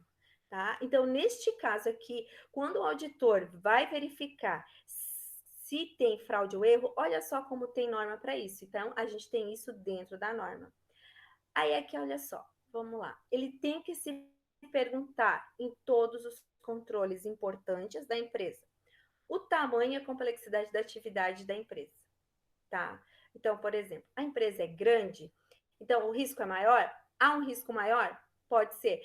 tá? Então, neste caso aqui, quando o auditor vai verificar se tem fraude ou erro, olha só como tem norma para isso. Então, a gente tem isso dentro da norma. Aí aqui, olha só, vamos lá. Ele tem que se perguntar em todos os controles importantes da empresa o tamanho e a complexidade da atividade da empresa, tá? Então, por exemplo, a empresa é grande, então o risco é maior? Há um risco maior? Pode ser.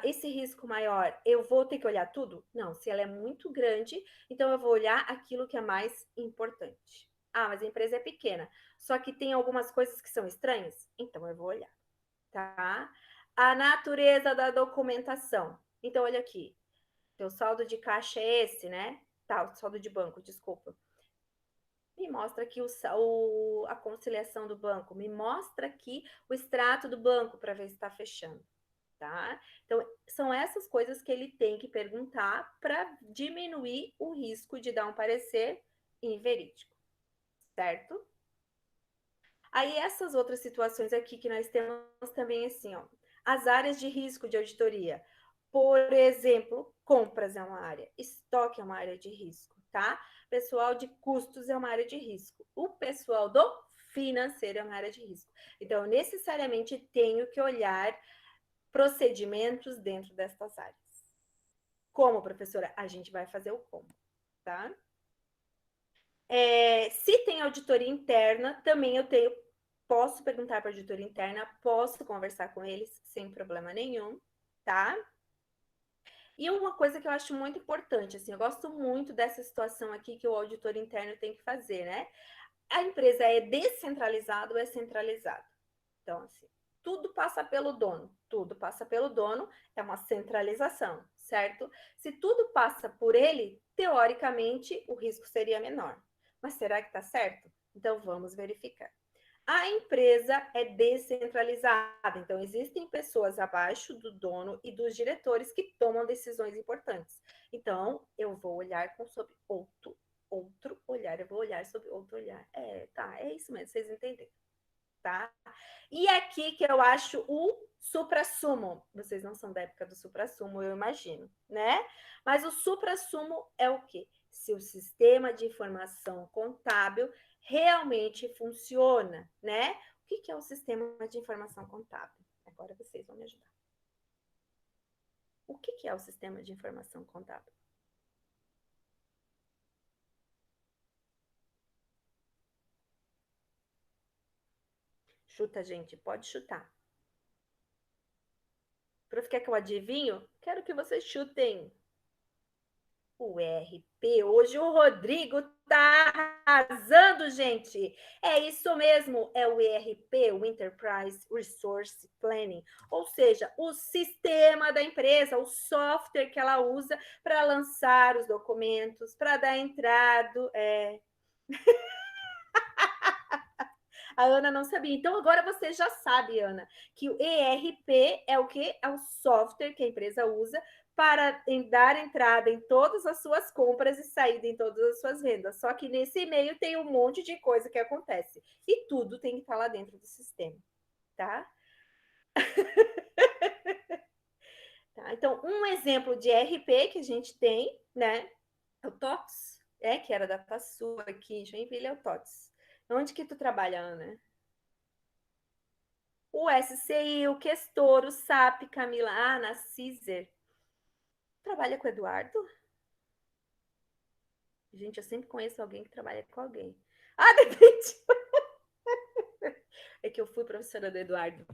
Esse risco maior, eu vou ter que olhar tudo? Não, se ela é muito grande, então eu vou olhar aquilo que é mais importante. Ah, mas a empresa é pequena, só que tem algumas coisas que são estranhas? Então eu vou olhar, tá? A natureza da documentação. Então, olha aqui, teu saldo de caixa é esse, né? Tá, o saldo de banco, desculpa. Me mostra aqui a conciliação do banco, me mostra aqui o extrato do banco para ver se está fechando, tá? Então, são essas coisas que ele tem que perguntar para diminuir o risco de dar um parecer inverídico, certo? Aí, essas outras situações aqui que nós temos também, assim, ó, as áreas de risco de auditoria. Por exemplo, compras é uma área, estoque é uma área de risco, tá? Pessoal de custos é uma área de risco. O pessoal do financeiro é uma área de risco. Então, necessariamente, tenho que olhar procedimentos dentro destas áreas. Como, professora? A gente vai fazer o como, tá? Se tem auditoria interna, também posso perguntar para a auditoria interna, posso conversar com eles sem problema nenhum, tá? E uma coisa que eu acho muito importante, assim, eu gosto muito dessa situação aqui que o auditor interno tem que fazer, né? A empresa é descentralizada ou é centralizada? Então, assim, tudo passa pelo dono, é uma centralização, certo? Se tudo passa por ele, teoricamente, o risco seria menor. Mas será que está certo? Então, vamos verificar. A empresa é descentralizada, então existem pessoas abaixo do dono e dos diretores que tomam decisões importantes. Então, eu vou olhar sob outro olhar, eu vou olhar sob outro olhar. É isso mesmo, vocês entenderam, tá? E aqui que eu acho o suprassumo. Vocês não são da época do suprassumo, eu imagino, né? Mas o suprassumo é o quê? Se o sistema de informação contábil realmente funciona, né? O que é o sistema de informação contábil? Agora vocês vão me ajudar. O que é o sistema de informação contábil? Chuta, gente, pode chutar. Prof, quer que eu adivinho? Quero que vocês chutem. O RP. Hoje o Rodrigo tá arrasando, gente. É isso mesmo, é o ERP, o Enterprise Resource Planning, ou seja, o sistema da empresa, o software que ela usa para lançar os documentos, para dar entrada. A Ana não sabia. Então, agora você já sabe, Ana, que o ERP é o quê? É o software que a empresa usa para dar entrada em todas as suas compras e saída em todas as suas vendas. Só que nesse meio tem um monte de coisa que acontece. E tudo tem que estar lá dentro do sistema, tá? Tá? Então, um exemplo de ERP que a gente tem, né? É o TOTS, que era da Passu aqui, Joinville é o TOTS. Onde que tu trabalha, Ana? O SCI, o Questor, o SAP, Camila, na Cizer. Trabalha com o Eduardo? Gente, eu sempre conheço alguém que trabalha com alguém. Depende. É que eu fui professora do Eduardo.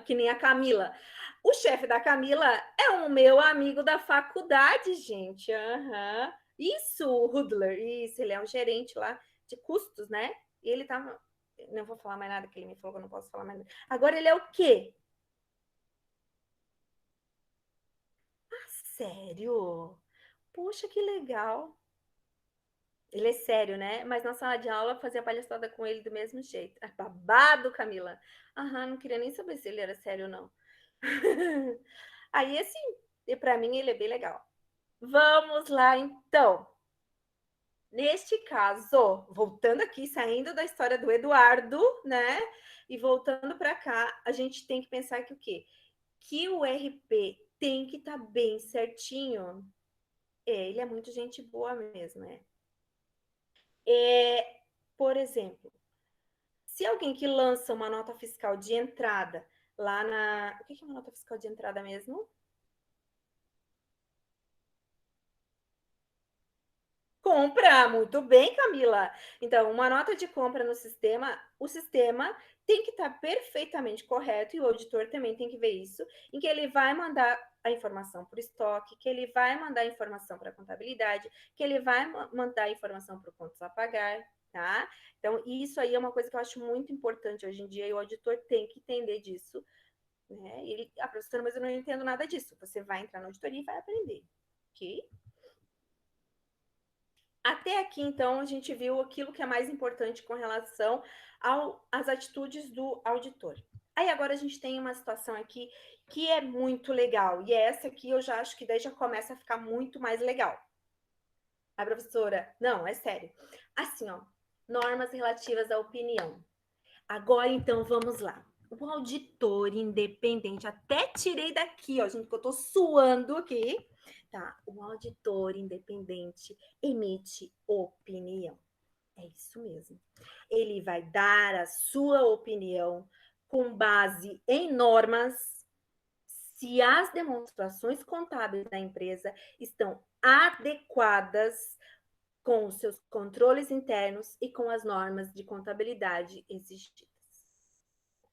Que nem a Camila. O chefe da Camila é um meu amigo da faculdade, gente. Isso, o Rudler. Isso, ele é um gerente lá de custos, né? E ele tava... Não vou falar mais nada, que ele me falou que eu não posso falar mais nada. Agora ele é o quê? Sério? Poxa, que legal. Ele é sério, né? Mas na sala de aula eu fazia palhaçada com ele do mesmo jeito. Babado, Camila. Não queria nem saber se ele era sério ou não. Aí, assim, e para mim ele é bem legal. Vamos lá, então. Neste caso, voltando aqui, saindo da história do Eduardo, né? E voltando para cá, a gente tem que pensar que o quê? Que o RP tem que estar bem certinho. Ele é muito gente boa mesmo, né? Por exemplo, se alguém que lança uma nota fiscal de entrada lá na... O que é uma nota fiscal de entrada mesmo? Compra, muito bem, Camila. Então, uma nota de compra no sistema, o sistema tem que estar perfeitamente correto e o auditor também tem que ver isso, em que ele vai mandar a informação para o estoque, que ele vai mandar a informação para a contabilidade, que ele vai mandar a informação para o contas a pagar, tá? Então, isso aí é uma coisa que eu acho muito importante hoje em dia e o auditor tem que entender disso, né? E ele, professora, mas eu não entendo nada disso. Você vai entrar na auditoria e vai aprender, ok? Até aqui, então, a gente viu aquilo que é mais importante com relação às atitudes do auditor. Aí agora a gente tem uma situação aqui que é muito legal, e essa aqui eu já acho que daí já começa a ficar muito mais legal. A professora, não, é sério. Assim, ó, normas relativas à opinião. Agora, então, vamos lá. O auditor independente, até tirei daqui, ó, gente, que eu tô suando aqui, tá? O auditor independente emite opinião. É isso mesmo. Ele vai dar a sua opinião com base em normas, se as demonstrações contábeis da empresa estão adequadas com os seus controles internos e com as normas de contabilidade exigidas.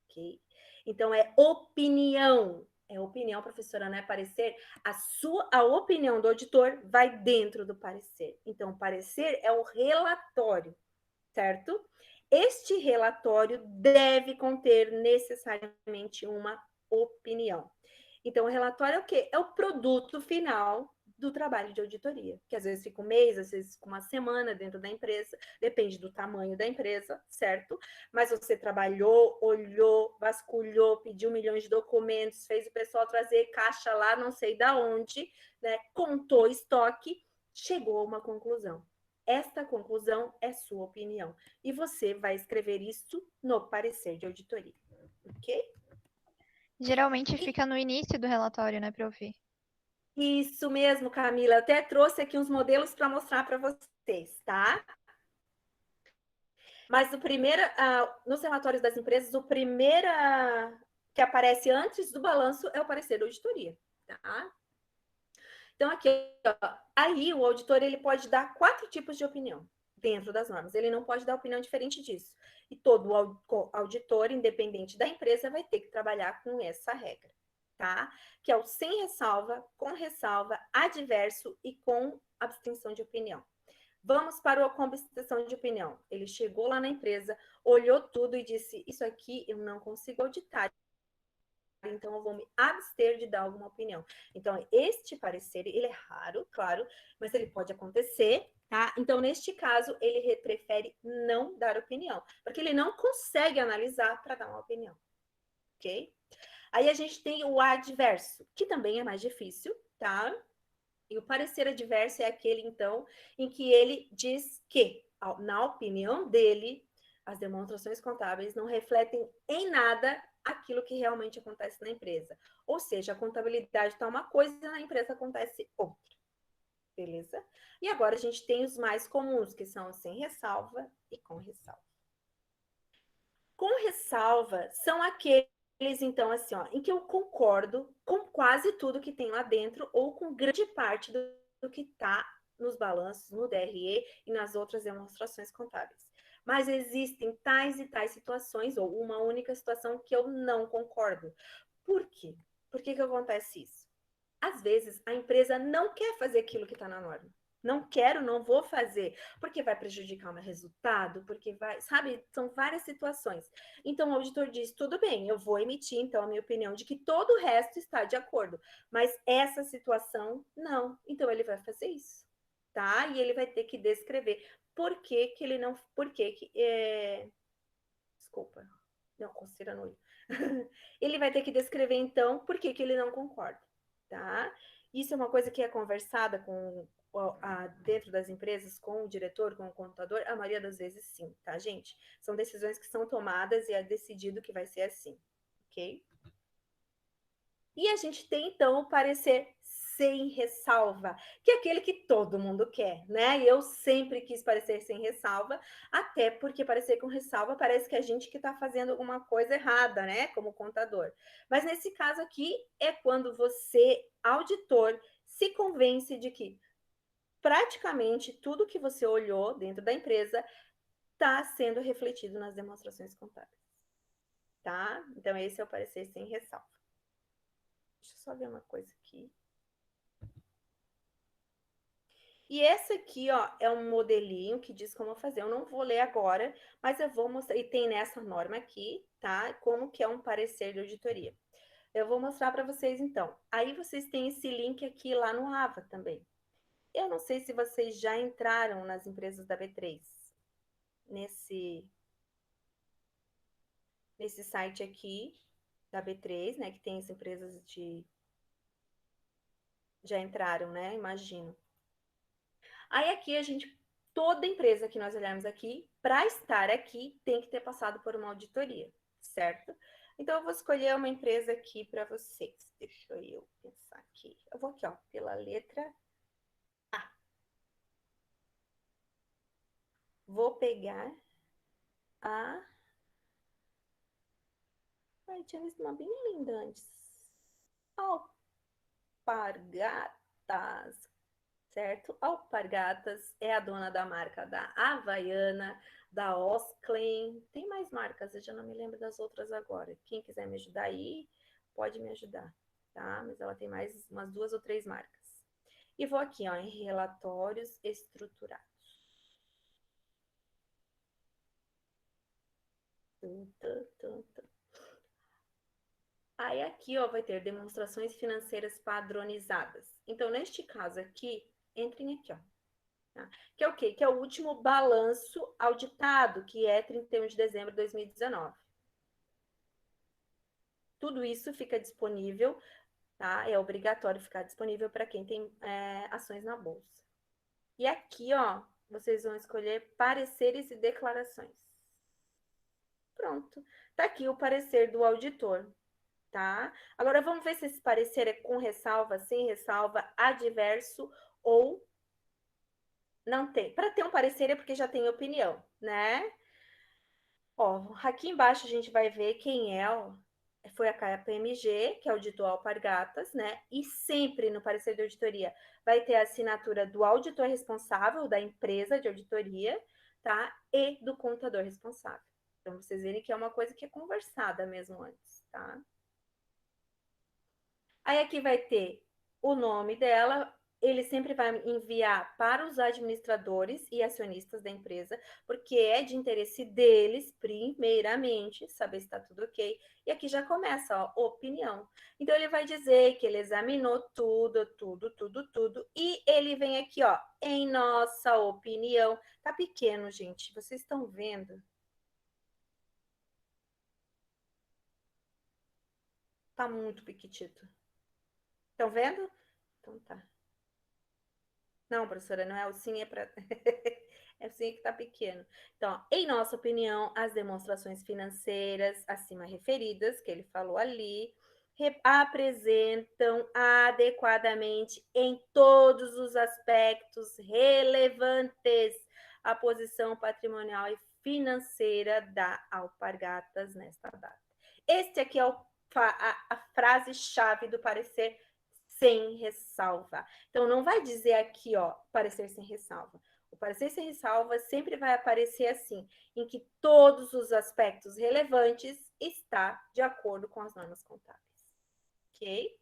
Ok? Então, é opinião. É opinião, professora, não é parecer. A opinião do auditor vai dentro do parecer. Então, o parecer é o relatório, certo? Este relatório deve conter necessariamente uma opinião. Então, o relatório é o quê? É o produto final do trabalho de auditoria, que às vezes fica um mês, às vezes fica uma semana dentro da empresa, depende do tamanho da empresa, certo? Mas você trabalhou, olhou, vasculhou, pediu milhões de documentos, fez o pessoal trazer caixa lá, não sei da onde, né? Contou estoque, chegou a uma conclusão. Esta conclusão é sua opinião. E você vai escrever isso no parecer de auditoria, ok? Geralmente fica no início do relatório, né, prof? Isso mesmo, Camila. Eu até trouxe aqui uns modelos para mostrar para vocês, tá? Mas o primeiro, nos relatórios das empresas, o primeiro que aparece antes do balanço é o parecer da auditoria, tá? Então, aqui, ó, aí o auditor ele pode dar 4 tipos de opinião dentro das normas. Ele não pode dar opinião diferente disso. E todo auditor, independente da empresa, vai ter que trabalhar com essa regra, tá? Que é o sem ressalva, com ressalva, adverso e com abstenção de opinião. Vamos para o com abstenção de opinião. Ele chegou lá na empresa, olhou tudo e disse: isso aqui eu não consigo auditar, então eu vou me abster de dar alguma opinião. Então, este parecer, ele é raro, claro, mas ele pode acontecer, tá? Então, neste caso, ele prefere não dar opinião, porque ele não consegue analisar para dar uma opinião, ok? Aí a gente tem o adverso, que também é mais difícil, tá? E o parecer adverso é aquele, então, em que ele diz que, na opinião dele, as demonstrações contábeis não refletem em nada aquilo que realmente acontece na empresa. Ou seja, a contabilidade está uma coisa e na empresa acontece outra. Beleza? E agora a gente tem os mais comuns, que são sem ressalva e com ressalva. Com ressalva são aqueles, então, assim, ó, em que eu concordo com quase tudo que tem lá dentro ou com grande parte do que está nos balanços, no DRE e nas outras demonstrações contábeis. Mas existem tais e tais situações, ou uma única situação que eu não concordo. Por quê? Por que acontece isso? Às vezes, a empresa não quer fazer aquilo que está na norma. Não quero, não vou fazer, porque vai prejudicar o meu resultado, porque vai, sabe? São várias situações. Então, o auditor diz, tudo bem, eu vou emitir, então, a minha opinião de que todo o resto está de acordo, mas essa situação, não. Então, ele vai fazer isso, tá? E ele vai ter que descrever por que que ele não, por que que, desculpa, não, coceira no olho. Ele vai ter que descrever, então, por que que ele não concorda, tá? Isso é uma coisa que é conversada dentro das empresas com o diretor, com o contador, a maioria das vezes sim, tá, gente? São decisões que são tomadas e é decidido que vai ser assim, ok? E a gente tem, então, o parecer sem ressalva, que é aquele que todo mundo quer, né? Eu sempre quis parecer sem ressalva, até porque parecer com ressalva parece que a gente que está fazendo alguma coisa errada, né? Como contador. Mas nesse caso aqui é quando você, auditor, se convence de que praticamente tudo que você olhou dentro da empresa está sendo refletido nas demonstrações contábeis, tá? Então, esse é o parecer sem ressalva. Deixa eu só ver uma coisa aqui. E esse aqui, ó, é um modelinho que diz como fazer. Eu não vou ler agora, mas eu vou mostrar. E tem nessa norma aqui, tá? Como que é um parecer de auditoria. Eu vou mostrar para vocês então. Aí vocês têm esse link aqui lá no Ava também. Eu não sei se vocês já entraram nas empresas da B3, nesse site aqui da B3, né, que tem as empresas de... Já entraram, né? Imagino. Aí aqui a gente, toda empresa que nós olharmos aqui, para estar aqui, tem que ter passado por uma auditoria, certo? Então eu vou escolher uma empresa aqui para vocês. Deixa eu pensar aqui. Eu vou aqui, ó, pela letra A. Vou pegar a... Ai, tinha visto uma bem linda antes. Alpargatas, certo? Alpargatas é a dona da marca da Havaiana, da Osklen. Tem mais marcas, eu já não me lembro das outras agora. Quem quiser me ajudar aí, pode me ajudar, tá? Mas ela tem mais umas 2 ou 3 marcas. E vou aqui, ó, em relatórios estruturados. Aí aqui, ó, vai ter demonstrações financeiras padronizadas. Então, neste caso aqui, entrem aqui, ó. Tá? Que é o quê? Que é o último balanço auditado, que é 31 de dezembro de 2019. Tudo isso fica disponível, tá? É obrigatório ficar disponível para quem tem ações na bolsa. E aqui, ó, vocês vão escolher pareceres e declarações. Pronto. Tá aqui o parecer do auditor, tá? Agora vamos ver se esse parecer é com ressalva, sem ressalva, adverso ou não tem. Para ter um parecer é porque já tem opinião, né? Ó, aqui embaixo a gente vai ver quem é, ó, foi a KPMG, que auditou a Alpargatas, né? E sempre no parecer de auditoria vai ter a assinatura do auditor responsável, da empresa de auditoria, tá? E do contador responsável. Então, vocês verem que é uma coisa que é conversada mesmo antes, tá? Aí aqui vai ter o nome dela, ele sempre vai enviar para os administradores e acionistas da empresa, porque é de interesse deles, primeiramente, saber se está tudo ok. E aqui já começa, ó, opinião. Então, ele vai dizer que ele examinou tudo, e ele vem aqui, ó, em nossa opinião. Tá pequeno, gente, vocês estão vendo? Tá muito pequitito. Estão vendo? Então tá. Não, professora, não é o sim, é para. É o sim que está pequeno. Então, em nossa opinião, as demonstrações financeiras acima referidas, que ele falou ali, apresentam adequadamente em todos os aspectos relevantes a posição patrimonial e financeira da Alpargatas nesta data. Este aqui é a frase-chave do parecer sem ressalva. Então, não vai dizer aqui, ó, parecer sem ressalva. O parecer sem ressalva sempre vai aparecer assim, em que todos os aspectos relevantes está de acordo com as normas contábeis. Ok?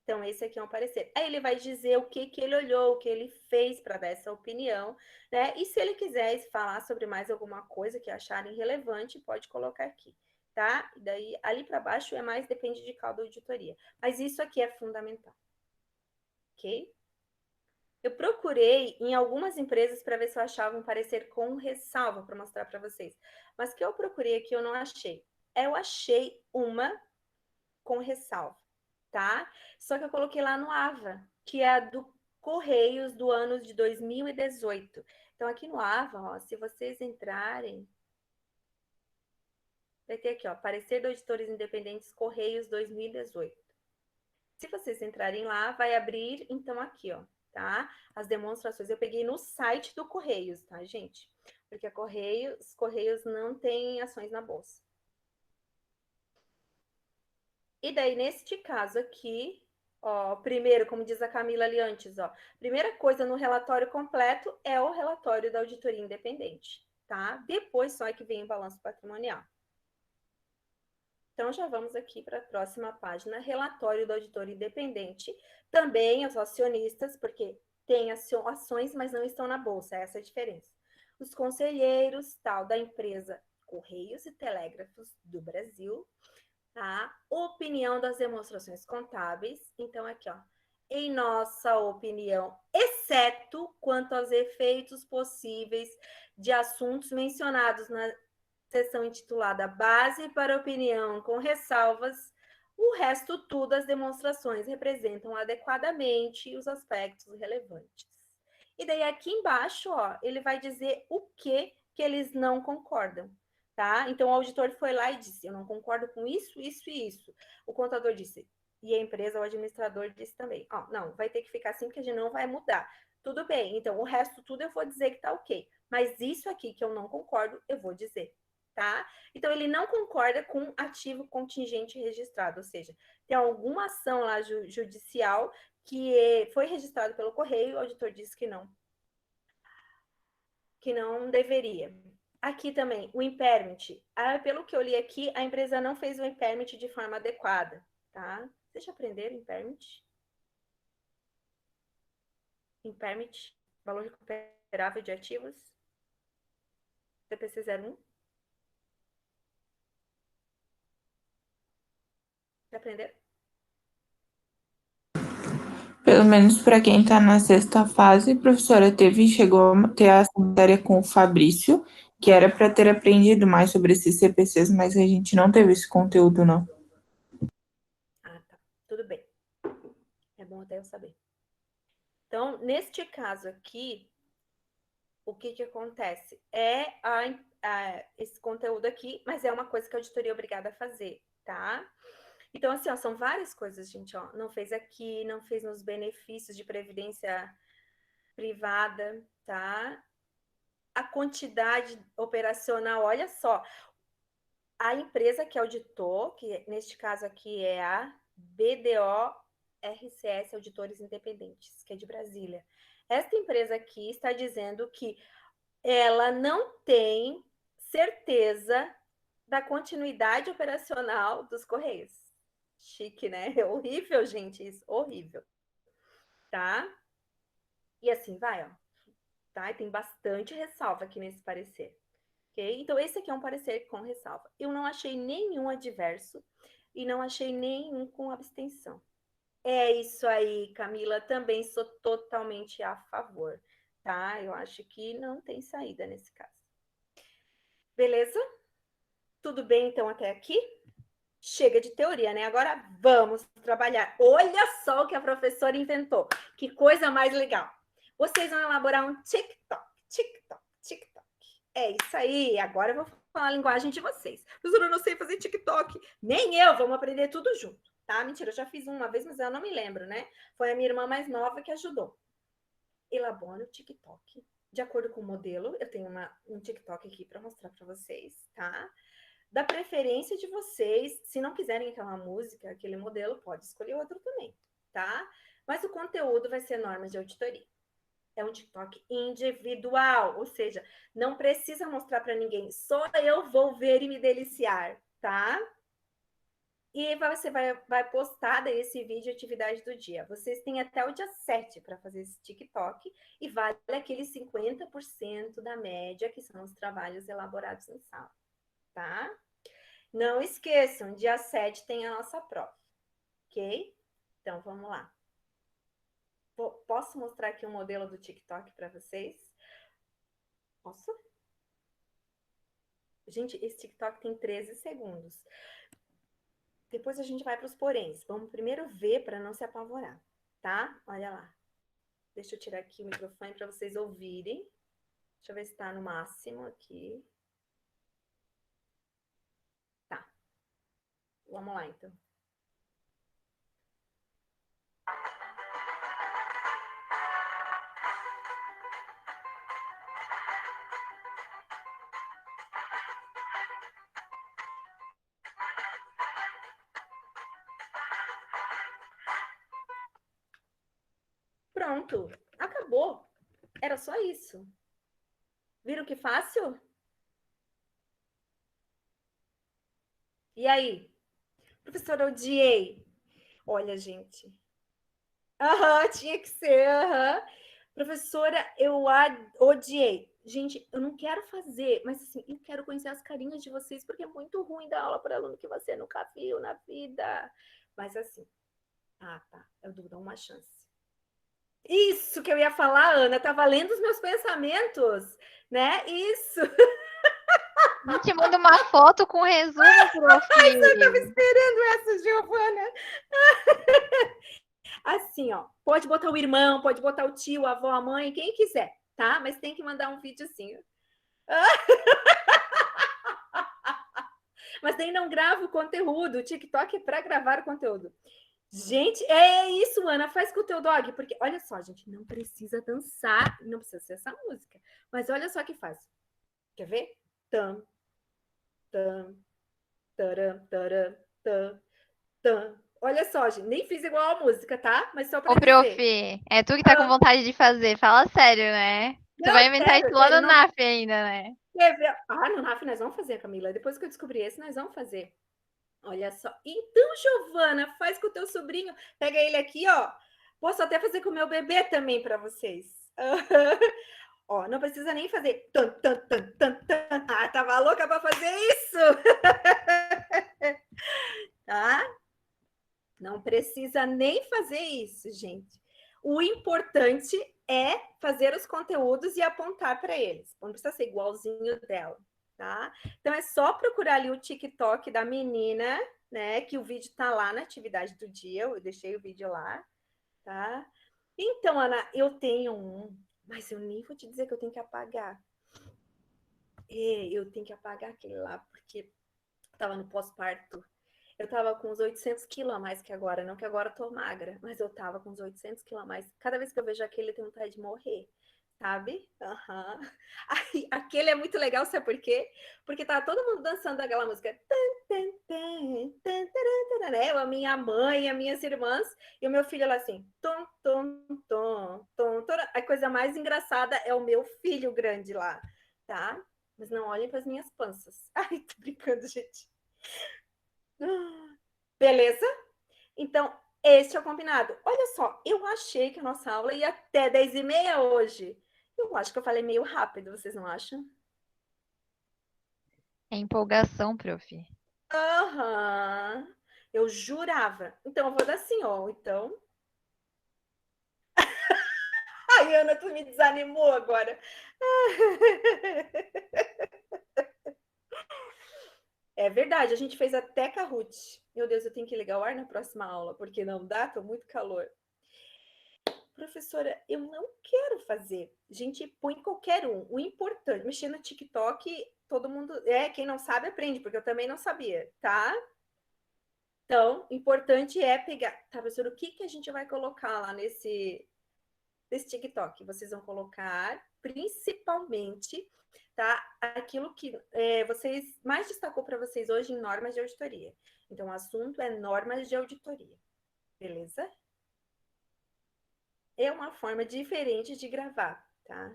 Então, esse aqui é um parecer. Aí ele vai dizer o que ele olhou, o que ele fez para dar essa opinião, né? E se ele quiser falar sobre mais alguma coisa que acharem relevante, pode colocar aqui, tá? E daí, ali para baixo, é mais depende de cada auditoria. Mas isso aqui é fundamental. Ok? Eu procurei em algumas empresas para ver se eu achava um parecer com ressalva para mostrar para vocês. Mas que eu procurei aqui eu não achei. Eu achei uma com ressalva, tá? Só que eu coloquei lá no AVA, que é a do Correios do ano de 2018. Então, aqui no AVA, ó, se vocês entrarem, vai ter aqui, ó, parecer de auditores independentes Correios 2018. Se vocês entrarem lá, vai abrir, então, aqui, ó, tá? As demonstrações. Eu peguei no site do Correios, tá, gente? Porque os Correios não têm ações na bolsa. E daí, neste caso aqui, ó, primeiro, como diz a Camila ali antes, ó, primeira coisa no relatório completo é o relatório da auditoria independente, tá? Depois só é que vem o balanço patrimonial. Então, já vamos aqui para a próxima página, relatório do auditor independente. Também os acionistas, porque tem ações, mas não estão na bolsa, essa é a diferença. Os conselheiros, tal, da empresa Correios e Telégrafos do Brasil, tá? Opinião das demonstrações contábeis. Então, aqui, ó. Em nossa opinião, exceto quanto aos efeitos possíveis de assuntos mencionados na seção intitulada Base para Opinião com ressalvas, o resto tudo as demonstrações representam adequadamente os aspectos relevantes. E daí aqui embaixo, ó, ele vai dizer o que eles não concordam, tá? Então o auditor foi lá e disse: eu não concordo com isso, isso e isso. O contador disse, e a empresa, o administrador disse também: ó, não, vai ter que ficar assim porque a gente não vai mudar. Tudo bem, então o resto tudo eu vou dizer que tá ok. Mas isso aqui que eu não concordo, eu vou dizer, tá? Então ele não concorda com ativo contingente registrado, ou seja, tem alguma ação lá judicial que foi registrado pelo correio, o auditor disse que não deveria. Aqui também, o impairment. Pelo que eu li aqui, a empresa não fez o impairment de forma adequada, tá? Vocês já aprenderam impairment? Impairment, valor recuperável de ativos? CPC 01? Já aprenderam? Pelo menos para quem está na sexta fase, professora, chegou a ter a matéria com o Fabrício, que era para ter aprendido mais sobre esses CPCs, mas a gente não teve esse conteúdo, não. Ah, tá. Tudo bem. É bom até eu saber. Então, neste caso aqui, o que acontece? Esse conteúdo aqui, mas é uma coisa que a auditoria é obrigada a fazer, tá? Então, assim, ó, são várias coisas, gente, ó. Não fez aqui, não fez nos benefícios de previdência privada, tá? A quantidade operacional, olha só. A empresa que auditou, que neste caso aqui é a BDO RCS Auditores Independentes, que é de Brasília. Esta empresa aqui está dizendo que ela não tem certeza da continuidade operacional dos Correios. Chique, né? É horrível, gente, isso, horrível. Tá? E assim vai, ó. Tá? E tem bastante ressalva aqui nesse parecer. Ok? Então, esse aqui é um parecer com ressalva. Eu não achei nenhum adverso e não achei nenhum com abstenção. É isso aí, Camila. Também sou totalmente a favor, tá? Eu acho que não tem saída nesse caso. Beleza? Tudo bem, então, até aqui? Chega de teoria, né? Agora vamos trabalhar. Olha só o que a professora inventou. Que coisa mais legal. Vocês vão elaborar um TikTok, TikTok, TikTok. É isso aí. Agora eu vou falar a linguagem de vocês. Professora, eu não sei fazer TikTok. Nem eu. Vamos aprender tudo junto, tá? Mentira, eu já fiz uma vez, mas eu não me lembro, né? Foi a minha irmã mais nova que ajudou. Elabore o TikTok de acordo com o modelo. Eu tenho um TikTok aqui para mostrar para vocês, tá? Da preferência de vocês, se não quiserem aquela música, aquele modelo, pode escolher outro também, tá? Mas o conteúdo vai ser normas de auditoria. É um TikTok individual, ou seja, não precisa mostrar para ninguém, só eu vou ver e me deliciar, tá? E você vai postar daí esse vídeo de atividade do dia. Vocês têm até o dia 7 para fazer esse TikTok e vale aqueles 50% da média, que são os trabalhos elaborados em sala, tá? Não esqueçam, dia 7 tem a nossa prova, ok? Então, vamos lá. Posso mostrar aqui um modelo do TikTok para vocês? Posso? Gente, esse TikTok tem 13 segundos. Depois a gente vai para os poréns. Vamos primeiro ver para não se apavorar, tá? Olha lá. Deixa eu tirar aqui o microfone para vocês ouvirem. Deixa eu ver se está no máximo aqui. Tá. Vamos lá, então. Pronto. Acabou. Era só isso. Viram que fácil? E aí? Professora, odiei. Olha, gente. Aham, tinha que ser, aham. Professora, eu odiei. Gente, eu não quero fazer, mas assim, eu quero conhecer as carinhas de vocês, porque é muito ruim dar aula para aluno que você nunca viu na vida. Mas assim, tá, eu dou uma chance. Isso que eu ia falar, Ana, tá valendo os meus pensamentos, né? Isso. A gente manda uma foto com resumo, prof. Eu tava esperando essa, Giovana. Assim, ó, pode botar o irmão, pode botar o tio, a avó, a mãe, quem quiser, tá? Mas tem que mandar um vídeo assim. Mas daí não grava o conteúdo. O TikTok é para gravar o conteúdo. Gente, é isso, Ana. Faz com o teu dog. Porque, olha só, gente, não precisa dançar. Não precisa ser essa música. Mas olha só que faz. Quer ver? Tam, tam, taram, taram, tam, tam. Olha só, gente. Nem fiz igual a música, tá? Mas só para Ô, prof, dizer. é tu que tá com vontade de fazer. Fala sério, né? Tu Não, vai inventar sério, isso lá sério, no não. NAF ainda, né? Quer ver? No NAF nós vamos fazer, Camila. Depois que eu descobrir esse, nós vamos fazer. Olha só. Então, Giovana, faz com o teu sobrinho. Pega ele aqui, ó. Posso até fazer com o meu bebê também para vocês. Ó, não precisa nem fazer. Tava louca para fazer isso. Tá? Não precisa nem fazer isso, gente. O importante é fazer os conteúdos e apontar para eles. Não precisa ser igualzinho dela, tá? Então é só procurar ali o TikTok da menina, né? Que o vídeo tá lá na atividade do dia. Eu deixei o vídeo lá, tá? Então, Ana, eu tenho um, mas eu nem vou te dizer que eu tenho que apagar. Eu tenho que apagar aquele lá, porque estava no pós-parto. Eu tava com uns 800 quilos a mais que agora. Não que agora eu tô magra, mas eu tava com uns 800 quilos a mais. Cada vez que eu vejo aquele, eu tenho vontade de morrer, sabe? Uhum. Aquele é muito legal, sabe por quê? Porque tava todo mundo dançando aquela música. Né? A minha mãe, as minhas irmãs e o meu filho lá assim. Tom, tom, tom, tom, tom. A coisa mais engraçada é o meu filho grande lá, tá? Mas não olhem para as minhas panças. Ai, tô brincando, gente. Beleza? Então, este é o combinado. Olha só, eu achei que a nossa aula ia até 10h30 hoje. Eu acho que eu falei meio rápido, vocês não acham? É empolgação, prof. Aham. Eu jurava. Então, eu vou dar assim, ó. Então. Ai, Ana, tu me desanimou agora. É verdade, a gente fez até Kahoot. Meu Deus, eu tenho que ligar o ar na próxima aula, porque não dá, tô muito calor. Professora, eu não quero fazer. Gente, põe qualquer um. O importante, mexer no TikTok, todo mundo. Quem não sabe, aprende, porque eu também não sabia, tá? Então, o importante é pegar. Tá, professora, o que, que a gente vai colocar lá nesse TikTok? Vocês vão colocar, principalmente, tá? Aquilo que vocês mais destacou para vocês hoje em normas de auditoria. Então, o assunto é normas de auditoria. Beleza? É uma forma diferente de gravar, tá?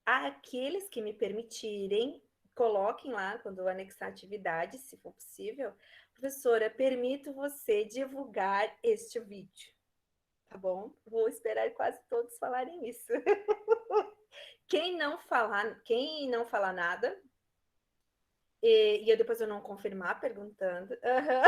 Aqueles que me permitirem, coloquem lá quando eu anexar atividade, se for possível. Professora, permito você divulgar este vídeo, tá bom? Vou esperar quase todos falarem isso. Quem não falar nada, e depois eu não confirmar perguntando. Uhum.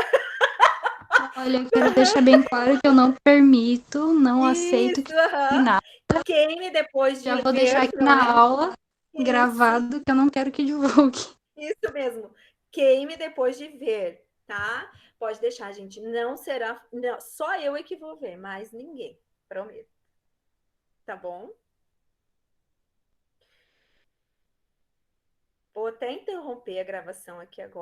Olha, eu quero deixar bem claro que eu não permito, não aceito que Uhum. nada. Queime depois de Já vou ver, deixar aqui na aula Isso. gravado que eu não quero que divulgue. Isso mesmo. Queime depois de ver, tá? Pode deixar, gente. Não será. Não, só eu é que vou ver, mais ninguém. Prometo. Tá bom? Vou até interromper a gravação aqui agora.